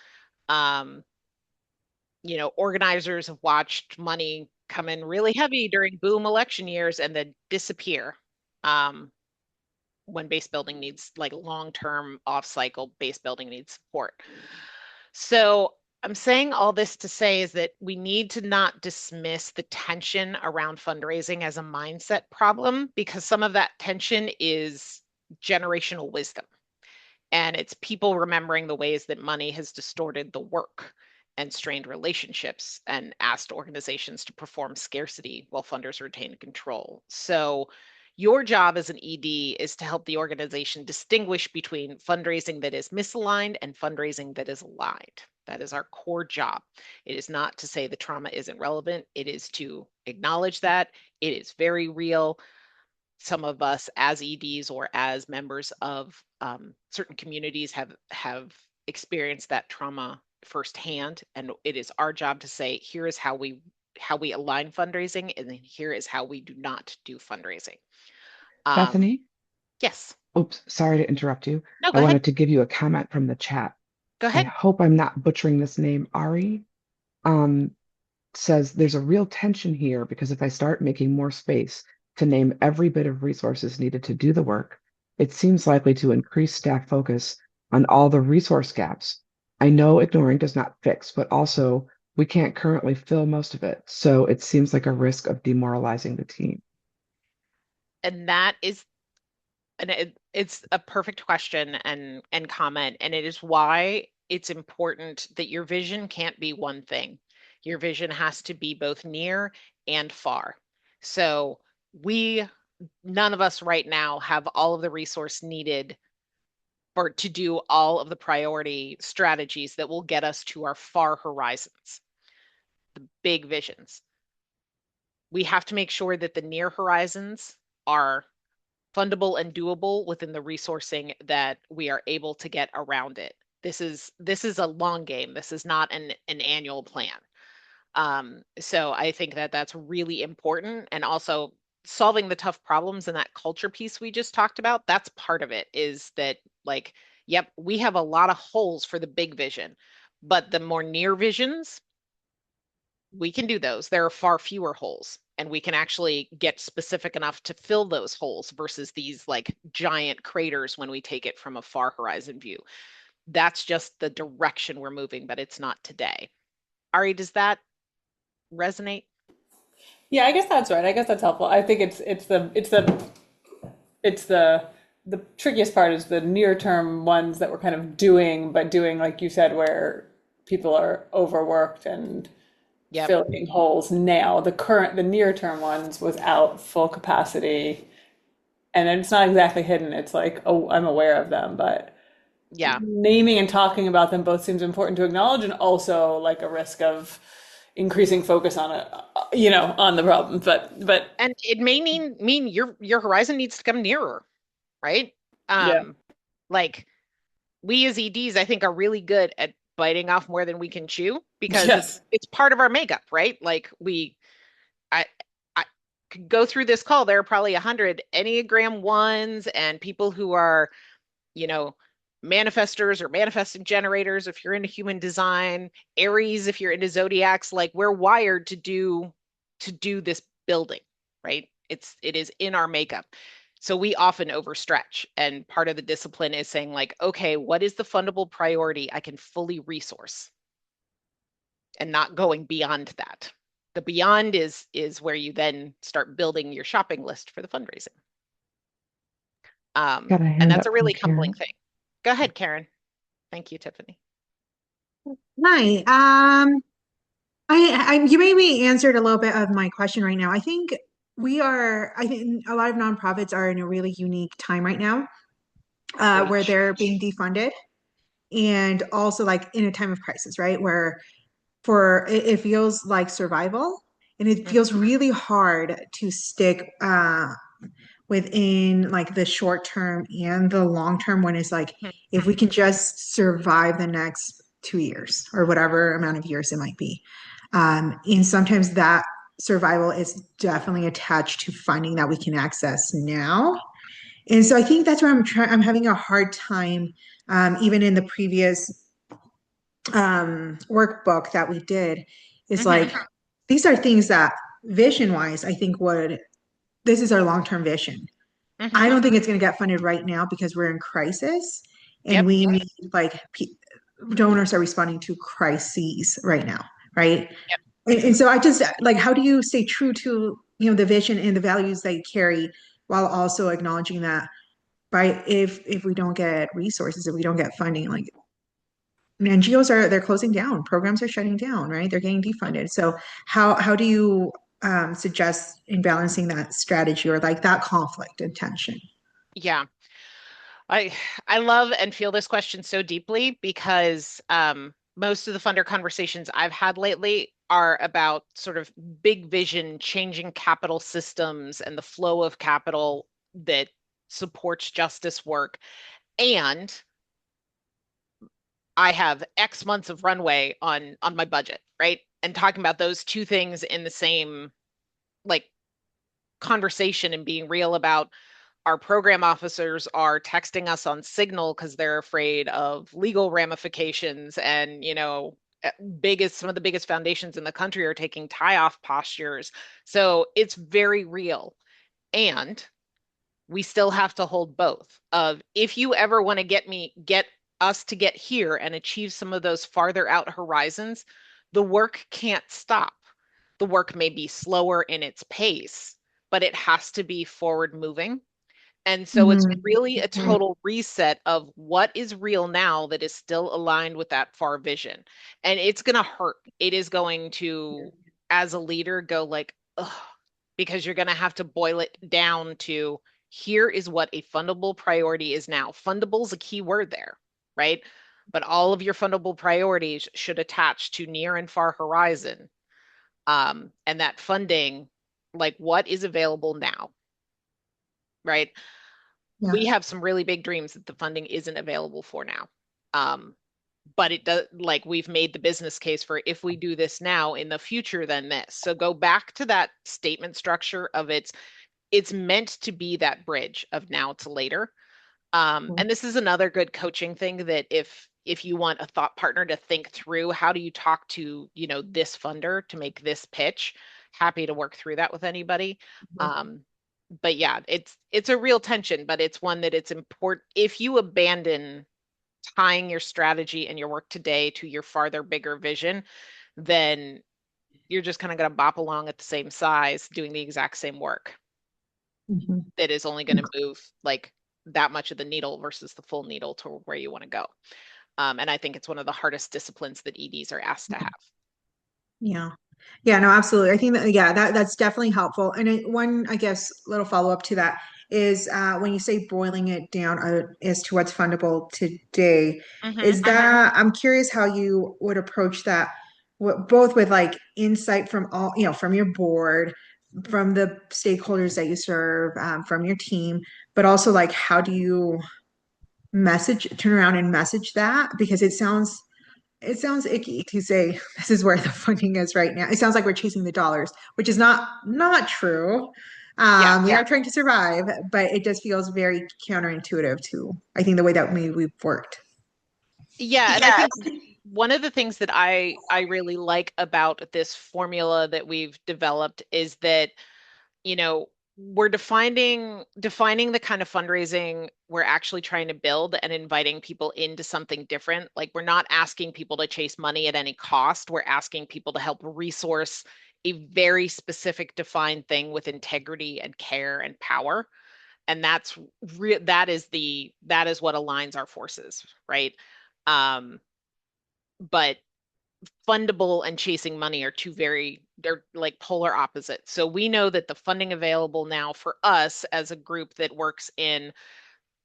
[SPEAKER 1] Organizers have watched money come in really heavy during boom election years and then disappear when base building needs, like long-term off-cycle base building needs support. So I'm saying all this to say is that we need to not dismiss the tension around fundraising as a mindset problem, because some of that tension is generational wisdom. And it's people remembering the ways that money has distorted the work and strained relationships and asked organizations to perform scarcity while funders retain control. So your job as an ED is to help the organization distinguish between fundraising that is misaligned and fundraising that is aligned. That is our core job. It is not to say the trauma isn't relevant. It is to acknowledge that it is very real. Some of us as EDs or as members of certain communities have experienced that trauma firsthand, and it is our job to say, here is how we align fundraising, and then here is how we do not do fundraising.
[SPEAKER 3] Bethany?
[SPEAKER 1] Yes.
[SPEAKER 3] Oops, sorry to interrupt you.
[SPEAKER 1] No, go
[SPEAKER 3] I
[SPEAKER 1] ahead.
[SPEAKER 3] wanted to give you a comment from the chat.
[SPEAKER 1] Go
[SPEAKER 3] I
[SPEAKER 1] ahead.
[SPEAKER 3] hope I'm not butchering this name. Ari says there's a real tension here because if I start making more space to name every bit of resources needed to do the work, it seems likely to increase staff focus on all the resource gaps. I know ignoring does not fix, but also we can't currently fill most of it. So it seems like a risk of demoralizing the team.
[SPEAKER 1] And that is, it's a perfect question and comment, and it is why it's important that your vision can't be one thing. Your vision has to be both near and far. So none of us right now have all of the resource needed to do all of the priority strategies that will get us to our far horizons, the big visions. We have to make sure that the near horizons are fundable and doable within the resourcing that we are able to get around it. This is a long game. This is not an annual plan. So I think that that's really important. And also, solving the tough problems and that culture piece we just talked about, that's part of it, is that like, yep, we have a lot of holes for the big vision, but the more near visions, we can do those. There are far fewer holes, and we can actually get specific enough to fill those holes versus these like giant craters when we take it from a far horizon view. That's just the direction we're moving, but it's not today. Ari, does that resonate?
[SPEAKER 7] Yeah, I guess that's right. I guess that's helpful. I think it's the trickiest part is the near term ones that we're kind of doing, but doing like you said, where people are overworked and
[SPEAKER 1] Yep.
[SPEAKER 7] filling holes now. The near term ones without full capacity, and it's not exactly hidden. It's like, oh, I'm aware of them, but
[SPEAKER 1] Yeah.
[SPEAKER 7] naming and talking about them both seems important to acknowledge, and also like a risk of increasing focus on on the problem. But
[SPEAKER 1] And it may mean your horizon needs to come nearer, right?
[SPEAKER 7] yeah,
[SPEAKER 1] Um, like we as EDs, I think, are really good at biting off more than we can chew because
[SPEAKER 7] yes.
[SPEAKER 1] it's part of our makeup, right? Like I I could go through this call. There are probably 100 Enneagram ones and people who are, you know, manifestors or manifesting generators if you're into human design, Aries if you're into zodiacs. Like we're wired to do this building, right? It is in our makeup. So we often overstretch. And part of the discipline is saying, like, okay, what is the fundable priority I can fully resource and not going beyond that? The beyond is where you then start building your shopping list for the fundraising.
[SPEAKER 3] Got a
[SPEAKER 1] And
[SPEAKER 3] hand
[SPEAKER 1] that's a
[SPEAKER 3] up from
[SPEAKER 1] really humbling
[SPEAKER 3] Karen.
[SPEAKER 1] thing. Go ahead, Karen. Thank you, Tiffany.
[SPEAKER 8] Hi. You maybe answered a little bit of my question right now. I think a lot of nonprofits are in a really unique time right now, where
[SPEAKER 1] Preach.
[SPEAKER 8] they're being defunded and also like in a time of crisis, right? Where it feels like survival and it
[SPEAKER 1] Mhm,
[SPEAKER 8] feels really hard to stick, within like the short term and the long term when it's like,
[SPEAKER 1] mhm.
[SPEAKER 8] if we can just survive the next 2 years or whatever amount of years it might be. And sometimes that survival is definitely attached to funding that we can access now. And so I think that's where I'm having a hard time, even in the previous workbook that we did, is
[SPEAKER 1] Mhm,
[SPEAKER 8] like, these are things that vision wise, I think this is our long-term vision. I
[SPEAKER 1] mhm.
[SPEAKER 8] don't think it's going to get funded right now because we're in crisis and
[SPEAKER 1] Yep.
[SPEAKER 8] we need like donors are responding to crises right now, right?
[SPEAKER 1] Yep.
[SPEAKER 8] And so I just like, how do you stay true to, the vision and the values that you carry while also acknowledging that, right? If we don't get resources, if we don't get funding, like NGOs they're closing down, programs are shutting down, right? They're getting defunded. So how do you suggest in balancing that strategy or like that conflict and tension?
[SPEAKER 1] Yeah. I I love and feel this question so deeply because most of the funder conversations I've had lately are about sort of big vision, changing capital systems and the flow of capital that supports justice work. And I have X months of runway on my budget, right? And talking about those two things in the same like conversation and being real about our program officers are texting us on Signal because they're afraid of legal ramifications and biggest some of the biggest foundations in the country are taking tie-off postures. So it's very real. And we still have to hold both of if you ever want to get us to get here and achieve some of those farther out horizons, the work can't stop. The work may be slower in its pace, but it has to be forward moving. And so it's
[SPEAKER 8] Mhm.
[SPEAKER 1] really a total reset of what is real now that is still aligned with that far vision. And it's going to hurt. It is going to, as a leader, go like, ugh, because you're going to have to boil it down to here is what a fundable priority is now. Fundable is a key word there, right? But all of your fundable priorities should attach to near and far horizon. And that funding, like what is available now, right?
[SPEAKER 8] Yeah.
[SPEAKER 1] We have some really big dreams that the funding isn't available for now. Um, but it does, like we've made the business case for if we do this now in the future, then this. So go back to that statement structure of it's it's meant to be that bridge of now to later. And this is another good coaching thing, that if you want a thought partner to think through how do you talk to, this funder to make this pitch, happy to work through that with anybody. But yeah, it's a real tension, but it's one that it's important. If you abandon tying your strategy and your work today to your farther, bigger vision, then you're just kind of going to bop along at the same size doing the exact same work that is only going to move like that much of the needle versus the full needle to where you want to go. And I think it's one of the hardest disciplines that EDs are asked to have.
[SPEAKER 8] Yeah. Yeah, no, absolutely. I think that, yeah, that's definitely helpful. And one, I guess, little follow-up to that is when you say boiling it down as to what's fundable today, is that, I'm curious how you would approach that, both with like insight from all, from your board, from the stakeholders that you serve, from your team, but also like, how do you turn around and message that? Because it sounds icky to say this is where the funding is right now. It sounds like we're chasing the dollars, which is not true. We are trying to survive, but it just feels very counterintuitive to, I think, the way that we've worked.
[SPEAKER 1] Yeah, and I think one of the things that I really like about this formula that we've developed is that, we're defining the kind of fundraising we're actually trying to build and inviting people into something different. Like, we're not asking people to chase money at any cost. We're asking people to help resource a very specific defined thing with integrity and care and power. And that is what aligns our forces, right? But fundable and chasing money are they're like polar opposites. So we know that the funding available now for us as a group that works in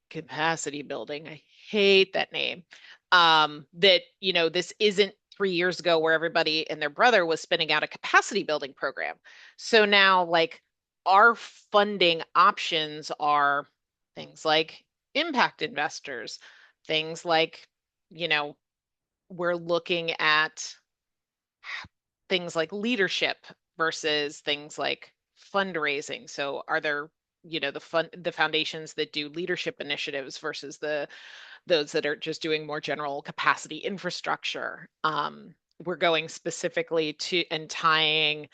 [SPEAKER 1] capacity building, I hate that name, that, this isn't 3 years ago where everybody and their brother was spinning out a capacity building program. So now, like, our funding options are things like impact investors, things like, we're looking at things like leadership versus things like fundraising. So are there, the foundations that do leadership initiatives versus those that are just doing more general capacity infrastructure. We're going specifically to and tying,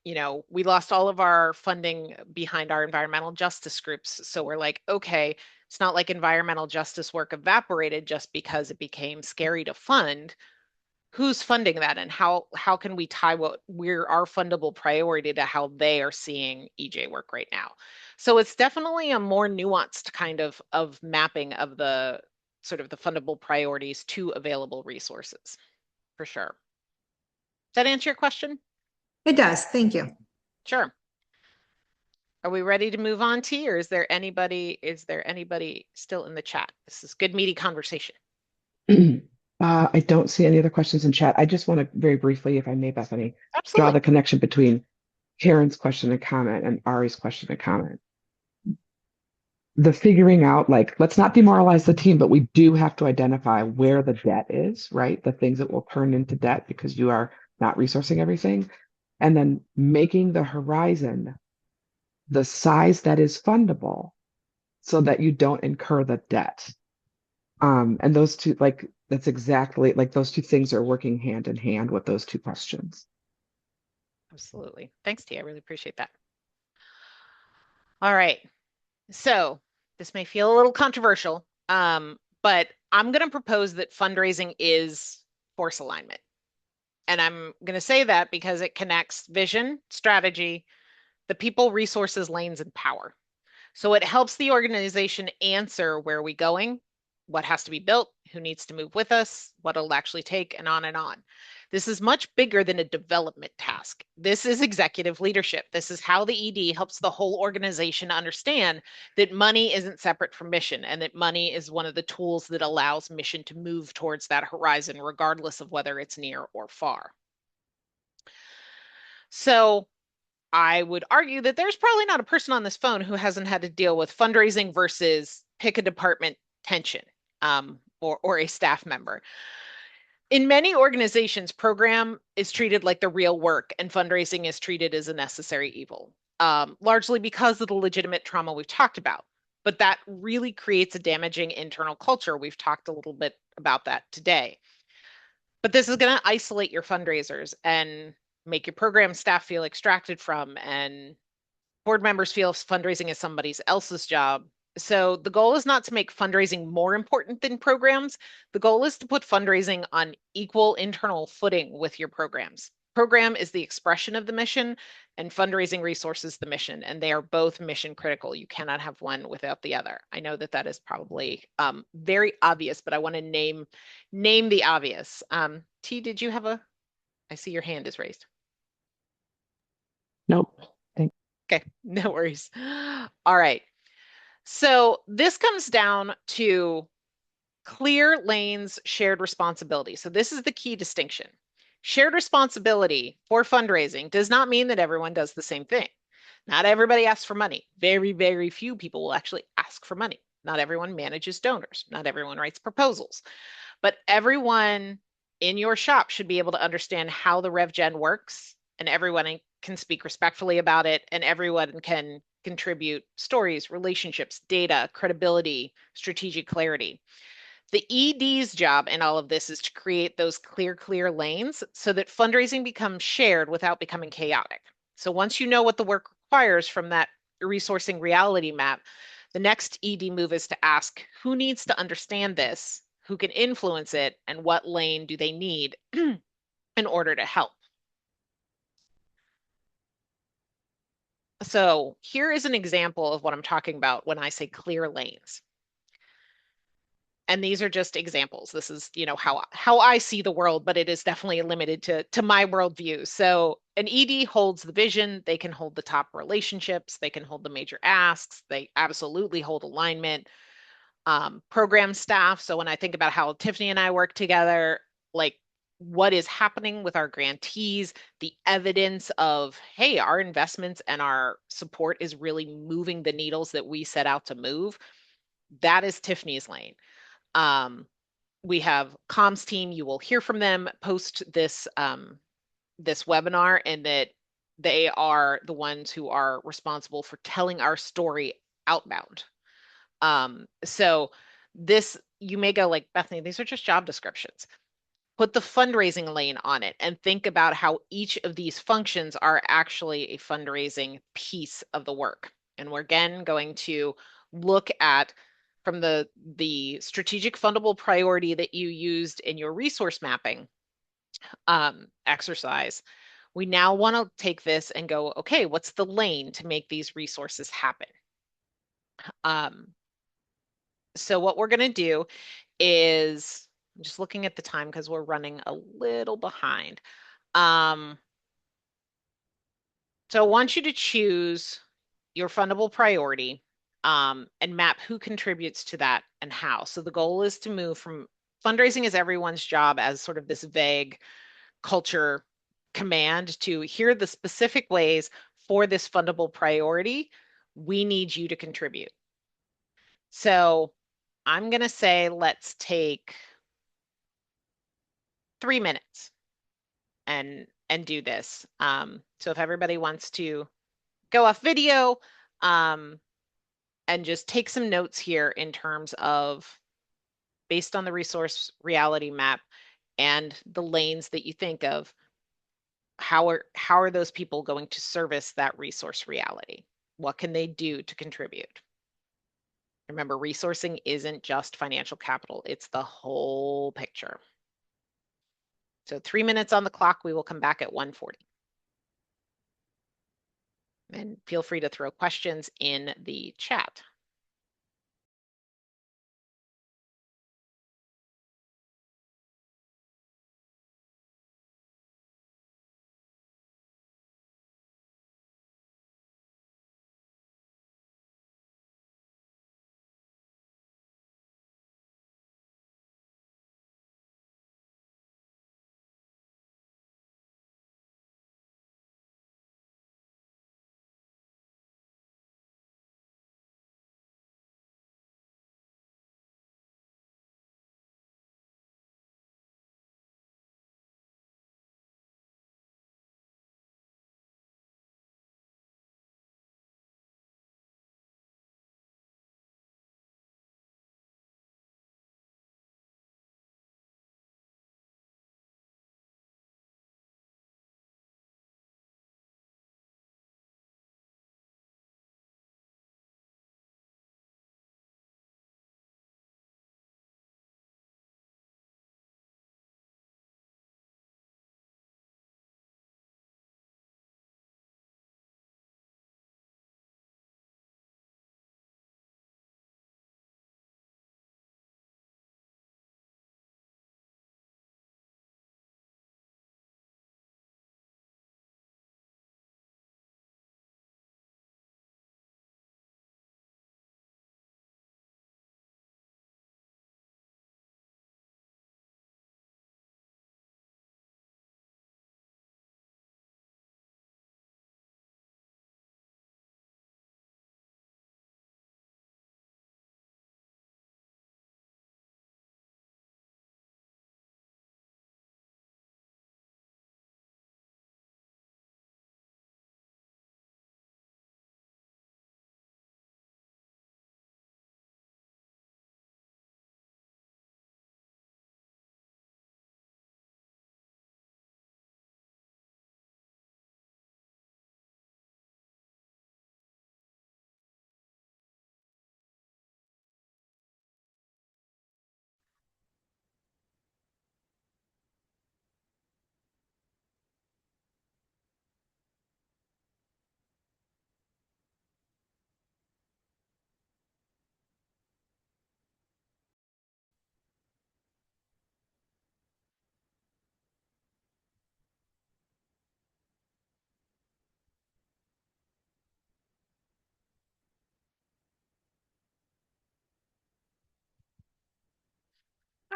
[SPEAKER 1] we lost all of our funding behind our environmental justice groups. So we're like, okay, it's not like environmental justice work evaporated just because it became scary to fund. Who's funding that, and how can we tie what we're our fundable priority to how they are seeing EJ work right now? So it's definitely a more nuanced kind of mapping of the sort of the fundable priorities to available resources, for sure. Does that answer your question?
[SPEAKER 8] It does. Thank you.
[SPEAKER 1] Sure. Are we ready to move on, T, or is there anybody still in the chat? This is good, meaty conversation.
[SPEAKER 3] I don't see any other questions in chat. I just want to very briefly, if I may, Bethany,
[SPEAKER 1] Absolutely.
[SPEAKER 3] draw the connection between Karen's question and comment and Ari's question and comment. The figuring out, like, let's not demoralize the team, but we do have to identify where the debt is, right? The things that will turn into debt because you are not resourcing everything. And then making the horizon the size that is fundable so that you don't incur the debt. And those two, like, that's exactly like those two things are working hand in hand with those two questions.
[SPEAKER 1] Absolutely. Thanks, T. I really appreciate that. All right. So this may feel a little controversial, but I'm going to propose that fundraising is force alignment. And I'm going to say that because it connects vision, strategy, the people, resources, lanes, and power. So it helps the organization answer where are we going, what has to be built, who needs to move with us, what it'll actually take, and on and on. This is much bigger than a development task. This is executive leadership. This is how the ED helps the whole organization understand that money isn't separate from mission and that money is one of the tools that allows mission to move towards that horizon, regardless of whether it's near or far. So I would argue that there's probably not a person on this phone who hasn't had to deal with fundraising versus pick a department tension, or a staff member. In many organizations, program is treated like the real work and fundraising is treated as a necessary evil, largely because of the legitimate trauma we've talked about. But that really creates a damaging internal culture. We've talked a little bit about that today. But this is going to isolate your fundraisers and make your program staff feel extracted from, and board members feel fundraising is somebody else's job. So the goal is not to make fundraising more important than programs. The goal is to put fundraising on equal internal footing with your programs. Program is the expression of the mission, and fundraising resources the mission, and they are both mission critical. You cannot have one without the other. I know that that is probably very obvious, but I want to name the obvious. T, did you have a? I see your hand is raised.
[SPEAKER 3] Nope.
[SPEAKER 1] Okay, no worries. All right. So this comes down to clear lanes, shared responsibility. So this is the key distinction. Shared responsibility for fundraising does not mean that everyone does the same thing. Not everybody asks for money. Very, very few people will actually ask for money. Not everyone manages donors. Not everyone writes proposals. But everyone in your shop should be able to understand how the Rev Gen works, and everyone can speak respectfully about it, and everyone can contribute stories, relationships, data, credibility, strategic clarity. The ED's job in all of this is to create those clear lanes so that fundraising becomes shared without becoming chaotic. So once you know what the work requires from that resourcing reality map, the next ED move is to ask who needs to understand this, who can influence it, and what lane do they need in order to help. So here is an example of what I'm talking about when I say clear lanes. And these are just examples. This is, how I see the world, but it is definitely limited to my worldview. So an ED holds the vision, they can hold the top relationships, they can hold the major asks, they absolutely hold alignment. Program staff. So when I think about how Tiffany and I work together, like what is happening with our grantees, the evidence of, hey, our investments and our support is really moving the needles that we set out to move. That is Tiffany's lane. We have comms team. You will hear from them post this this webinar, and that they are the ones who are responsible for telling our story outbound. So this, you may go like, Bethany, these are just job descriptions. Put the fundraising lane on it and think about how each of these functions are actually a fundraising piece of the work. And we're again going to look at from the strategic fundable priority that you used in your resource mapping exercise. We now want to take this and go, okay, what's the lane to make these resources happen? So what we're going to do is, I'm just looking at the time because we're running a little behind. So I want you to choose your fundable priority and map who contributes to that and how. So the goal is to move from fundraising is everyone's job as sort of this vague culture command to here are the specific ways for this fundable priority we need you to contribute. So I'm going to say let's take 3 minutes and do this. So if everybody wants to go off video and just take some notes here in terms of based on the resource reality map and the lanes that you think of, how are those people going to service that resource reality? What can they do to contribute? Remember, resourcing isn't just financial capital, it's the whole picture. So 3 minutes on the clock, we will come back at 1:40. And feel free to throw questions in the chat.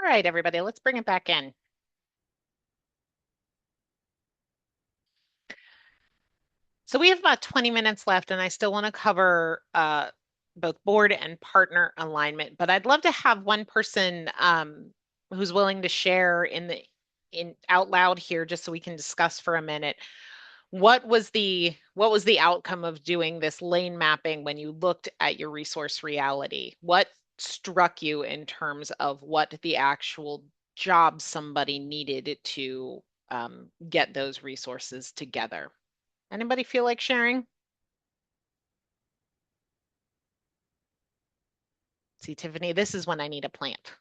[SPEAKER 1] right, everybody, let's bring it back in. So we have about 20 minutes left, and I still want to cover both board and partner alignment, but I'd love to have one person who's willing to share in out loud here, just so we can discuss for a minute. What was the outcome of doing this lane mapping when you looked at your resource reality? What struck you in terms of what the actual job somebody needed to get those resources together? Anybody feel like sharing? See, Tiffany, this is when I need a plant.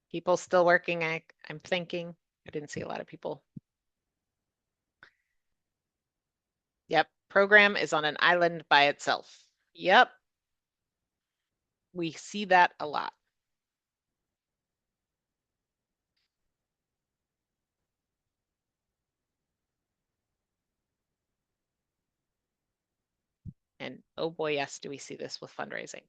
[SPEAKER 1] People still working, I'm thinking. I didn't see a lot of people. Yep, program is on an island by itself. Yep, we see that a lot. And oh boy, yes, do we see this with fundraising.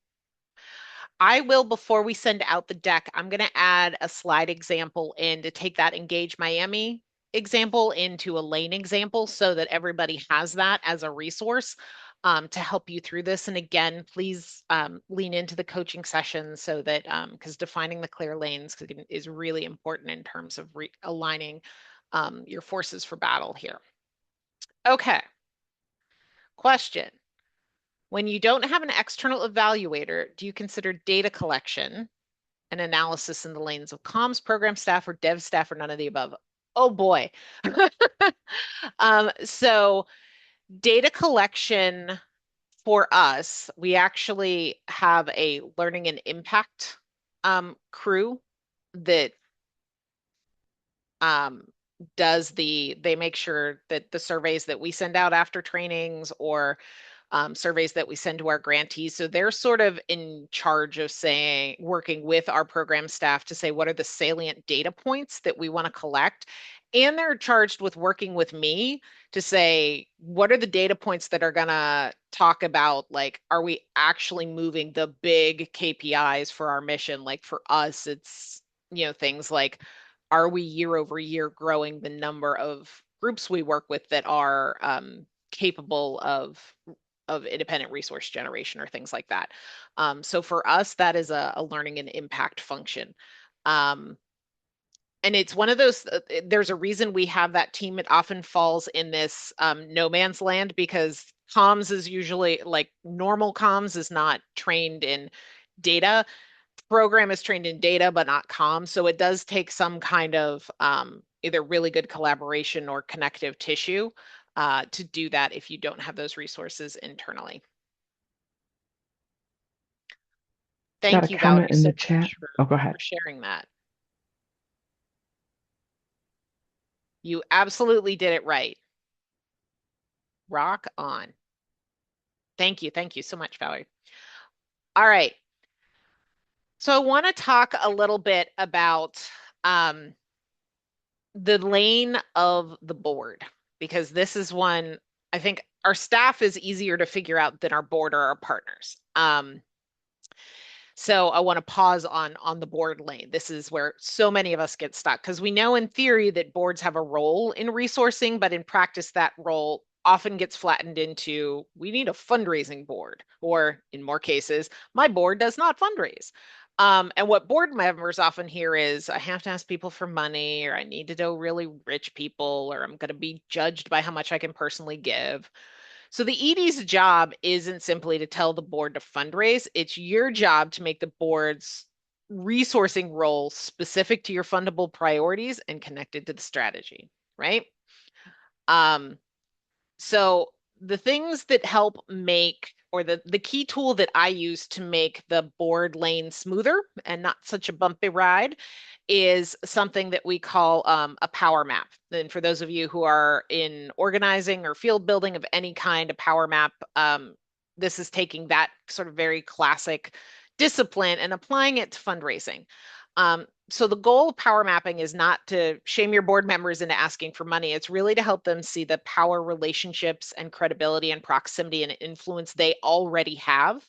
[SPEAKER 1] I will, before we send out the deck, I'm going to add a slide example in to take that Engage Miami example into a lane example so that everybody has that as a resource to help you through this. And again, please lean into the coaching session so that, because defining the clear lanes is really important in terms of aligning your forces for battle here. Okay. Question. When you don't have an external evaluator, do you consider data collection and analysis in the lanes of comms, program staff, or dev staff, or none of the above? Oh boy. So data collection for us, we actually have a learning and impact crew that they make sure that the surveys that we send out after trainings or surveys that we send to our grantees. So they're sort of in charge of working with our program staff to say, what are the salient data points that we want to collect? And they're charged with working with me to say, what are the data points that are going to talk about, like, are we actually moving the big KPIs for our mission? Like for us, it's, things like, are we year over year growing the number of groups we work with that are capable of independent resource generation or things like that. So for us, that is a learning and impact function. And it's one of those, there's a reason we have that team. It often falls in this no man's land because comms is usually like normal comms is not trained in data. Program is trained in data, but not comms. So it does take some kind of either really good collaboration or connective tissue to do that if you don't have those resources internally.
[SPEAKER 3] Got a
[SPEAKER 1] Thank you,
[SPEAKER 3] comment
[SPEAKER 1] Valerie,
[SPEAKER 3] in
[SPEAKER 1] so
[SPEAKER 3] the chat.
[SPEAKER 1] much
[SPEAKER 3] Oh, go ahead.
[SPEAKER 1] for sharing that. You absolutely did it right. Rock on. Thank you. Thank you so much, Valerie. All right. So I want to talk a little bit about the lane of the board, because this is one I think our staff is easier to figure out than our board or our partners. So I want to pause on the board lane. This is where so many of us get stuck because we know in theory that boards have a role in resourcing, but in practice, that role often gets flattened into we need a fundraising board, or in more cases, my board does not fundraise. And what board members often hear is I have to ask people for money, or I need to know really rich people, or I'm going to be judged by how much I can personally give. So the ED's job isn't simply to tell the board to fundraise. It's your job to make the board's resourcing role specific to your fundable priorities and connected to the strategy, right? So the things that help make, or the key tool that I use to make the board lane smoother and not such a bumpy ride is something that we call a power map. And for those of you who are in organizing or field building of any kind, a power map, this is taking that sort of very classic discipline and applying it to fundraising. So the goal of power mapping is not to shame your board members into asking for money. It's really to help them see the power relationships and credibility and proximity and influence they already have.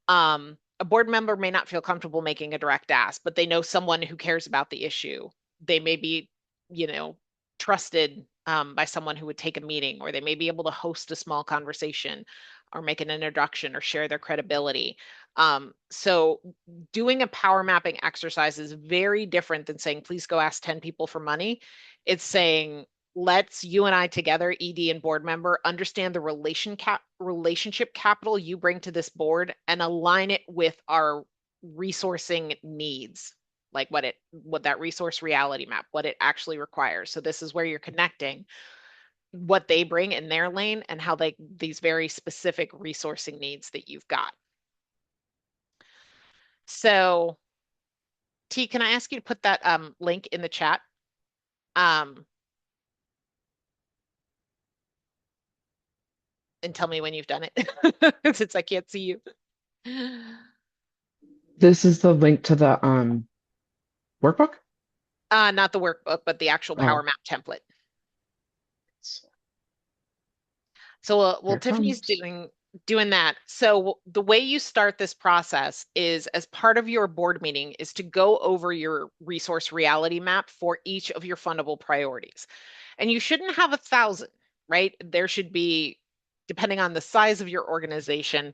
[SPEAKER 1] A board member may not feel comfortable making a direct ask, but they know someone who cares about the issue. They may be, trusted by someone who would take a meeting, or they may be able to host a small conversation or make an introduction or share their credibility. So doing a power mapping exercise is very different than saying, please go ask 10 people for money. It's saying, let's you and I together, ED and board member, understand the relationship capital you bring to this board and align it with our resourcing needs, like what that resource reality map, what it actually requires. So this is where you're connecting what they bring in their lane and how these very specific resourcing needs that you've got. So T, can I ask you to put that link in the chat? And tell me when you've done it, since I can't see you.
[SPEAKER 3] This is the link to the workbook?
[SPEAKER 1] Not the workbook, but the actual power
[SPEAKER 3] Oh.
[SPEAKER 1] map template. So
[SPEAKER 3] Here it
[SPEAKER 1] Tiffany's
[SPEAKER 3] comes.
[SPEAKER 1] doing that. So the way you start this process is, as part of your board meeting, is to go over your resource reality map for each of your fundable priorities. And you shouldn't have 1,000, right? There should be, depending on the size of your organization,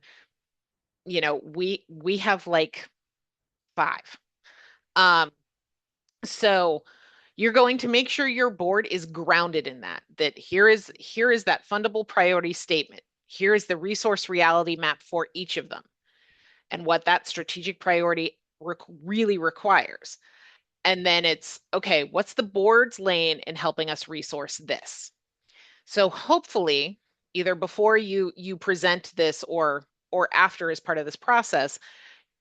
[SPEAKER 1] we have like 5. So you're going to make sure your board is grounded in that here is that fundable priority statement. Here is the resource reality map for each of them and what that strategic priority really requires. And then it's, okay, what's the board's lane in helping us resource this? So hopefully, either before you present this or after as part of this process,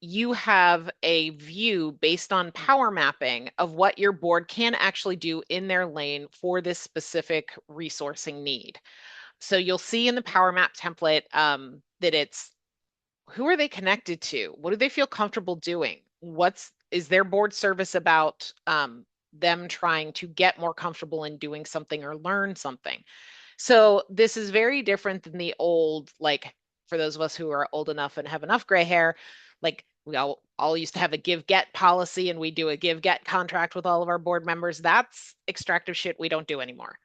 [SPEAKER 1] you have a view based on power mapping of what your board can actually do in their lane for this specific resourcing need. So you'll see in the power map template that it's, who are they connected to? What do they feel comfortable doing? Is their board service about them trying to get more comfortable in doing something or learn something? So this is very different than the old, like, for those of us who are old enough and have enough gray hair, like we all used to have a give get policy, and we do a give get contract with all of our board members. That's extractive shit we don't do anymore.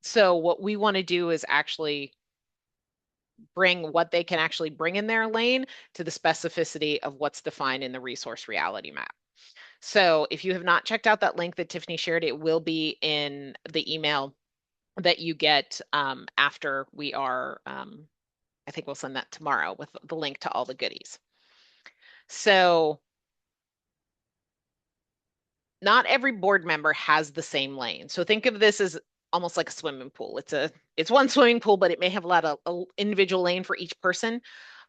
[SPEAKER 1] So what we want to do is actually bring what they can actually bring in their lane to the specificity of what's defined in the resource reality map. So if you have not checked out that link that Tiffany shared, it will be in the email that you get after we are, I think we'll send that tomorrow with the link to all the goodies. So not every board member has the same lane. So think of this as almost like a swimming pool. It's one swimming pool, but it may have a lot of individual lane for each person.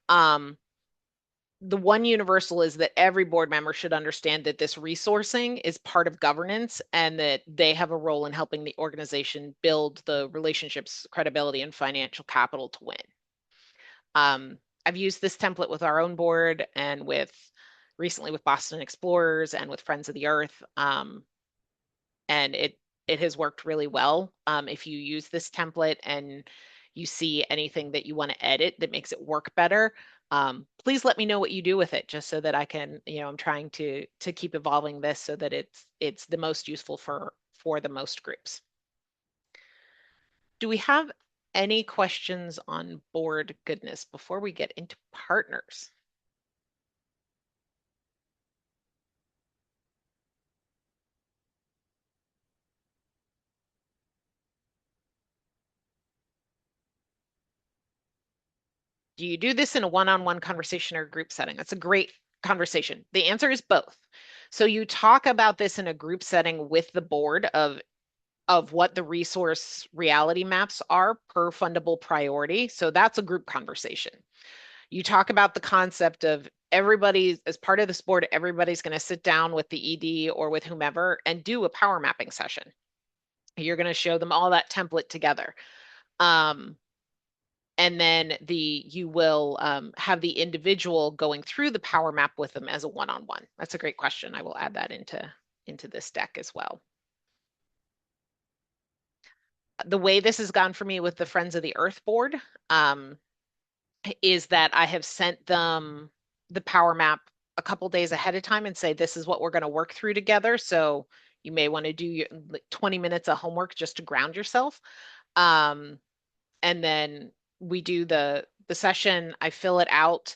[SPEAKER 1] The one universal is that every board member should understand that this resourcing is part of governance and that they have a role in helping the organization build the relationships, credibility, and financial capital to win. I've used this template with our own board and recently with Boston Explorers and with Friends of the Earth. And it has worked really well. If you use this template and you see anything that you want to edit that makes it work better, please let me know what you do with it, just so that I can, I'm trying to keep evolving this so that it's the most useful for the most groups. Do we have any questions on board goodness before we get into partners? Do you do this in a one-on-one conversation or group setting? That's a great conversation. The answer is both. So you talk about this in a group setting with the board of what the resource reality maps are per fundable priority. So that's a group conversation. You talk about the concept of everybody, as part of this board, everybody's going to sit down with the ED or with whomever and do a power mapping session. You're going to show them all that template together. And then you will have the individual going through the power map with them as a one-on-one. That's a great question. I will add that into this deck as well. The way this has gone for me with the Friends of the Earth board, is that I have sent them the power map a couple days ahead of time and say, this is what we're going to work through together. So you may want to do your 20 minutes of homework just to ground yourself. Um, and then we do the session, I fill it out,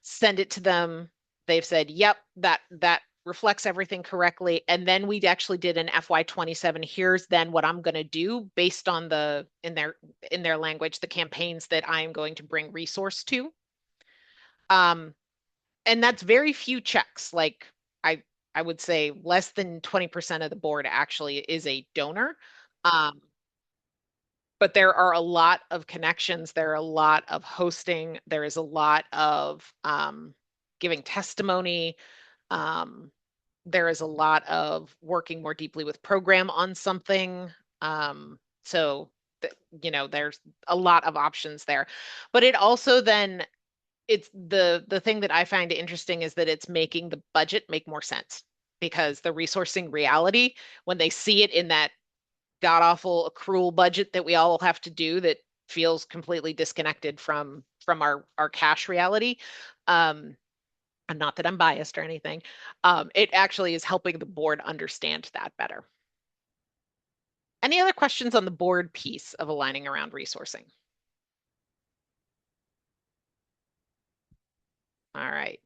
[SPEAKER 1] send it to them. They've said, yep, that reflects everything correctly. And then we actually did an FY27. Here's then what I'm going to do based on the in their language, the campaigns that I'm going to bring resource to. And that's very few checks. Like I I would say less than 20% of the board actually is a donor. Um, but there are a lot of connections. There are a lot of hosting. There is a lot of giving testimony. Um, there is a lot of working more deeply with program on something. So, there's a lot of options there. But it also then it's the thing that I find interesting is that it's making the budget make more sense because the resourcing reality, when they see it in that god awful accrual budget that we all have to do that feels completely disconnected from our cash reality. Um, and not that I'm biased or anything. It actually is helping the board understand that better. Any other questions on the board piece of aligning around resourcing? All right.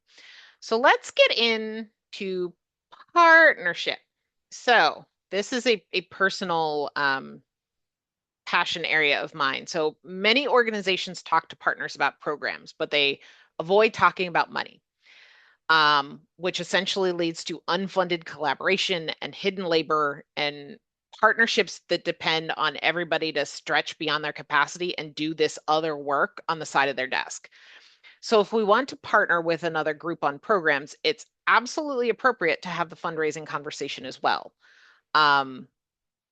[SPEAKER 1] So let's get into partnership. So this is a personal passion area of mine. So many organizations talk to partners about programs, but they avoid talking about money, which essentially leads to unfunded collaboration and hidden labor and partnerships that depend on everybody to stretch beyond their capacity and do this other work on the side of their desk. So if we want to partner with another group on programs, it's absolutely appropriate to have the fundraising conversation as well.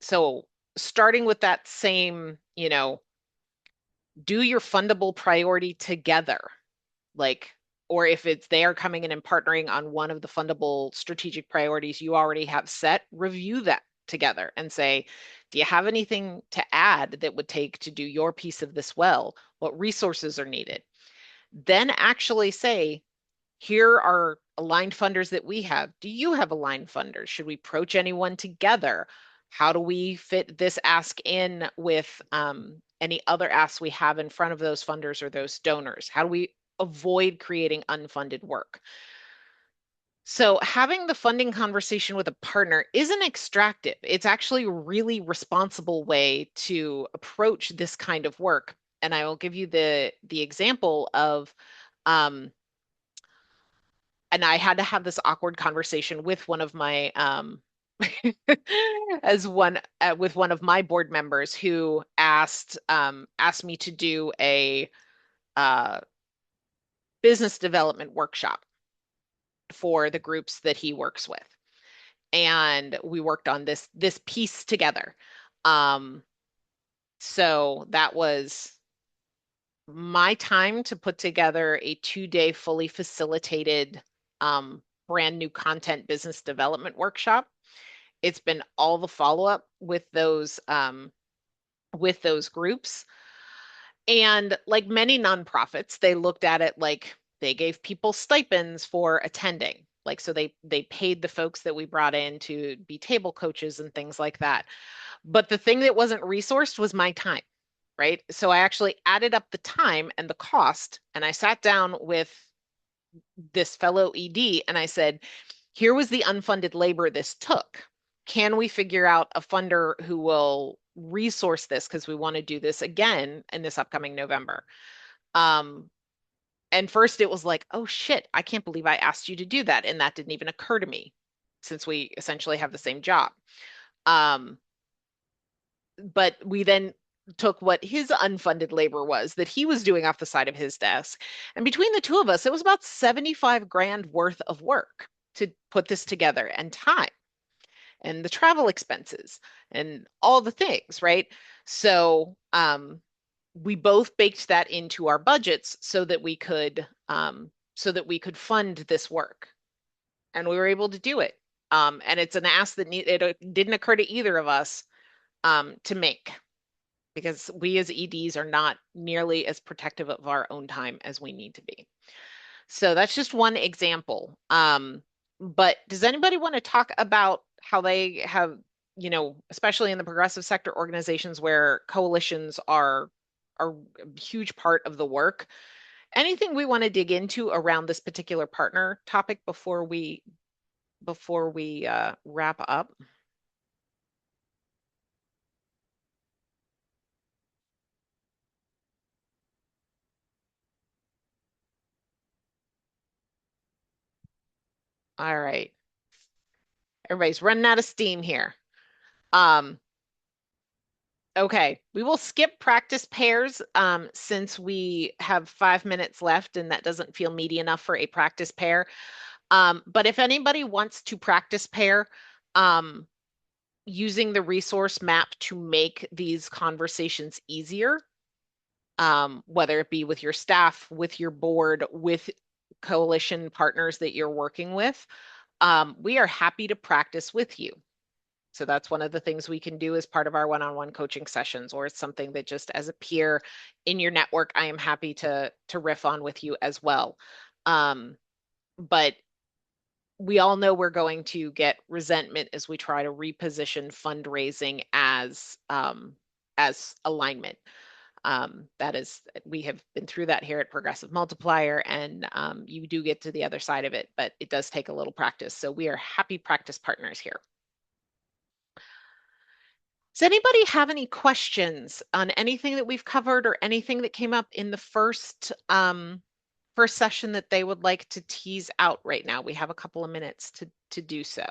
[SPEAKER 1] So starting with that same, do your fundable priority together. Like, or if it's they are coming in and partnering on one of the fundable strategic priorities you already have set, review that together and say, do you have anything to add that would take to do your piece of this well? What resources are needed? Then actually say, here are aligned funders that we have. Do you have aligned funders? Should we approach anyone together? How do we fit this ask in with any other asks we have in front of those funders or those donors? How do we avoid creating unfunded work? So having the funding conversation with a partner isn't extractive. It's actually a really responsible way to approach this kind of work. And I will give you the example of and I had to have this awkward conversation with one of my with one of my board members who asked me to do a uh, business development workshop for the groups that he works with, and we worked on this piece together. Um, so that was my time to put together a 2-day fully facilitated brand new content business development workshop. It's been all the follow-up with those groups. And like many nonprofits, they looked at it like they gave people stipends for attending. Like so they paid the folks that we brought in to be table coaches and things like that. But the thing that wasn't resourced was my time, right? So I actually added up the time and the cost, and I sat down with this fellow ED and I said, here was the unfunded labor this took. Can we figure out a funder who will resource this because we want to do this again in this upcoming November? And first it was like, oh shit, I can't believe I asked you to do that. And that didn't even occur to me since we essentially have the same job. But we then took what his unfunded labor was that he was doing off the side of his desk. And between the two of us, it was about 75 grand worth of work to put this together and time and the travel expenses and all the things, right? So we both baked that into our budgets so that we could fund this work, and we were able to do it. And it's an ask that it didn't occur to either of us to make because we as EDs are not nearly as protective of our own time as we need to be. So that's just one example. But does anybody want to talk about how they have, especially in the progressive sector organizations where coalitions are a huge part of the work? Anything we want to dig into around this particular partner topic before we wrap up? All right. Everybody's running out of steam here. Okay, we will skip practice pairs since we have 5 minutes left and that doesn't feel meaty enough for a practice pair. But if anybody wants to practice pair using the resource map to make these conversations easier, whether it be with your staff, with your board, with coalition partners that you're working with, we are happy to practice with you. So that's one of the things we can do as part of our one-on-one coaching sessions, or it's something that just as a peer in your network, I am happy to riff on with you as well. But we all know we're going to get resentment as we try to reposition fundraising as alignment. That is, we have been through that here at Progressive Multiplier, and you do get to the other side of it, but it does take a little practice. So we are happy practice partners here. Does anybody have any questions on anything that we've covered or anything that came up in the first session that they would like to tease out right now? We have a couple of minutes to do so.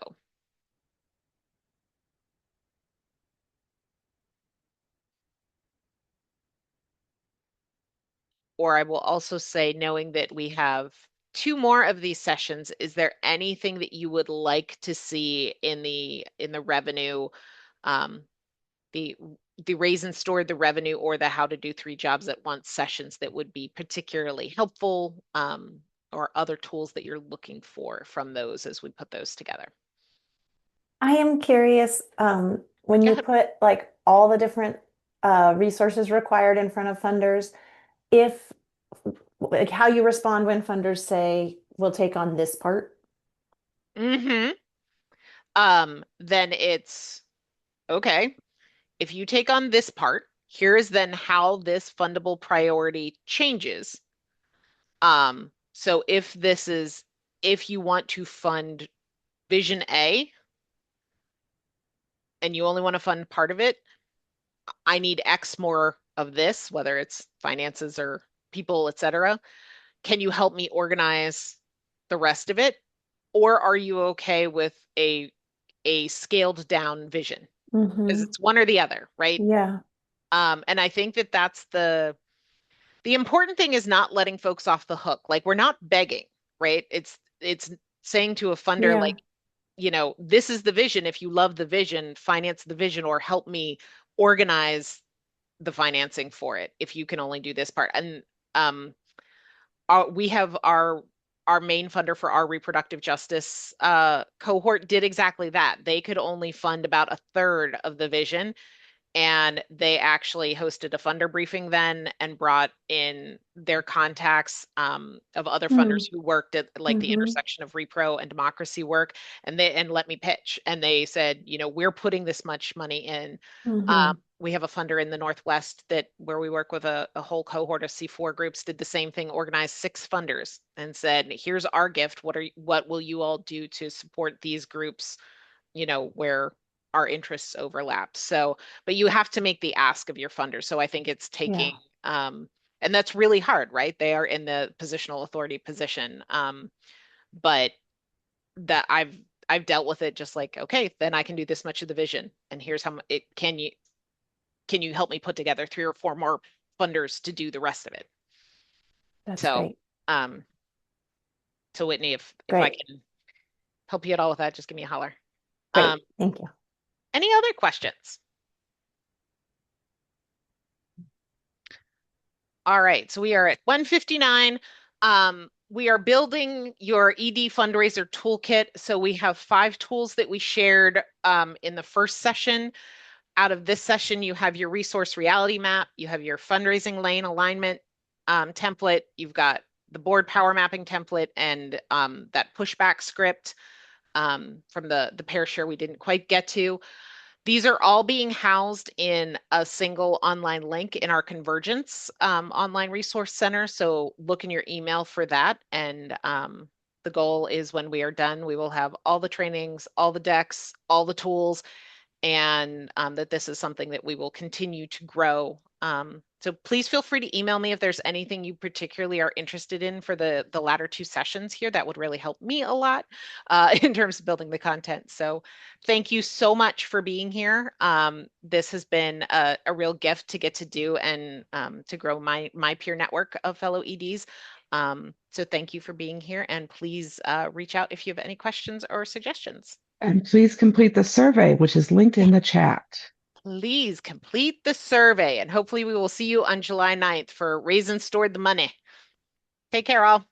[SPEAKER 1] Or I will also say, knowing that we have 2 more of these sessions, is there anything that you would like to see in the revenue, the raise and store the revenue, or the how to do 3 jobs at once sessions that would be particularly helpful, or other tools that you're looking for from those as we put those together?
[SPEAKER 2] I am curious, when you put like all the different resources required in front of funders, if like how you respond when funders say, we'll take on this part.
[SPEAKER 1] Then it's okay. If you take on this part, here is then how this fundable priority changes. So if you want to fund Vision A and you only want to fund part of it, I need X more of this, whether it's finances or people, etc. Can you help me organize the rest of it? Or are you okay with a scaled down vision? Because it's one or the other, right?
[SPEAKER 2] Yeah.
[SPEAKER 1] And I think that that's the important thing, is not letting folks off the hook. Like, we're not begging, right? It's saying to a funder,
[SPEAKER 2] Yeah.
[SPEAKER 1] like, this is the vision. If you love the vision, finance the vision, or help me organize the financing for it if you can only do this part. And we have our main funder for our reproductive justice cohort did exactly that. They could only fund about a third of the vision, and they actually hosted a funder briefing then and brought in their contacts of other funders who worked at like the intersection of repro and democracy work, and let me pitch. And they said, we're putting this much money in. We have a funder in the Northwest where we work with a whole cohort of C4 groups, did the same thing, organized 6 funders and said, here's our gift. What will you all do to support these groups, where our interests overlap? So, but you have to make the ask of your funders. So I think it's taking, and that's really hard, right? They are in the positional authority position. But that I've dealt with it just like, okay, then I can do this much of the vision. And here's how it can you help me put together 3 or 4 more funders to do the rest of it?
[SPEAKER 2] That's
[SPEAKER 1] So,
[SPEAKER 2] great.
[SPEAKER 1] So Whitney, if I can help you at all with that, just give me a holler.
[SPEAKER 2] Great. Thank you.
[SPEAKER 1] Any other questions? All right, so we are at 1:59. We are building your ED fundraiser toolkit. So we have 5 tools that we shared in the first session. out of this session, you have your resource reality map, you have your fundraising lane alignment template, you've got the board power mapping template, and that pushback script from the pair share we didn't quite get to. These are all being housed in a single online link in our Convergence online resource center. So look in your email for that. And the goal is when we are done, we will have all the trainings, all the decks, all the tools, and that this is something that we will continue to grow. So please feel free to email me if there's anything you particularly are interested in for the latter two sessions here. That would really help me a lot in terms of building the content. So thank you so much for being here. This has been a real gift to get to do and to grow my peer network of fellow EDs. So thank you for being here, and please reach out if you have any questions or suggestions.
[SPEAKER 3] And please complete the survey, which is linked in the chat.
[SPEAKER 1] Please complete the survey, and hopefully we will see you on July 9th for Raise and Stored the Money. Take care, all.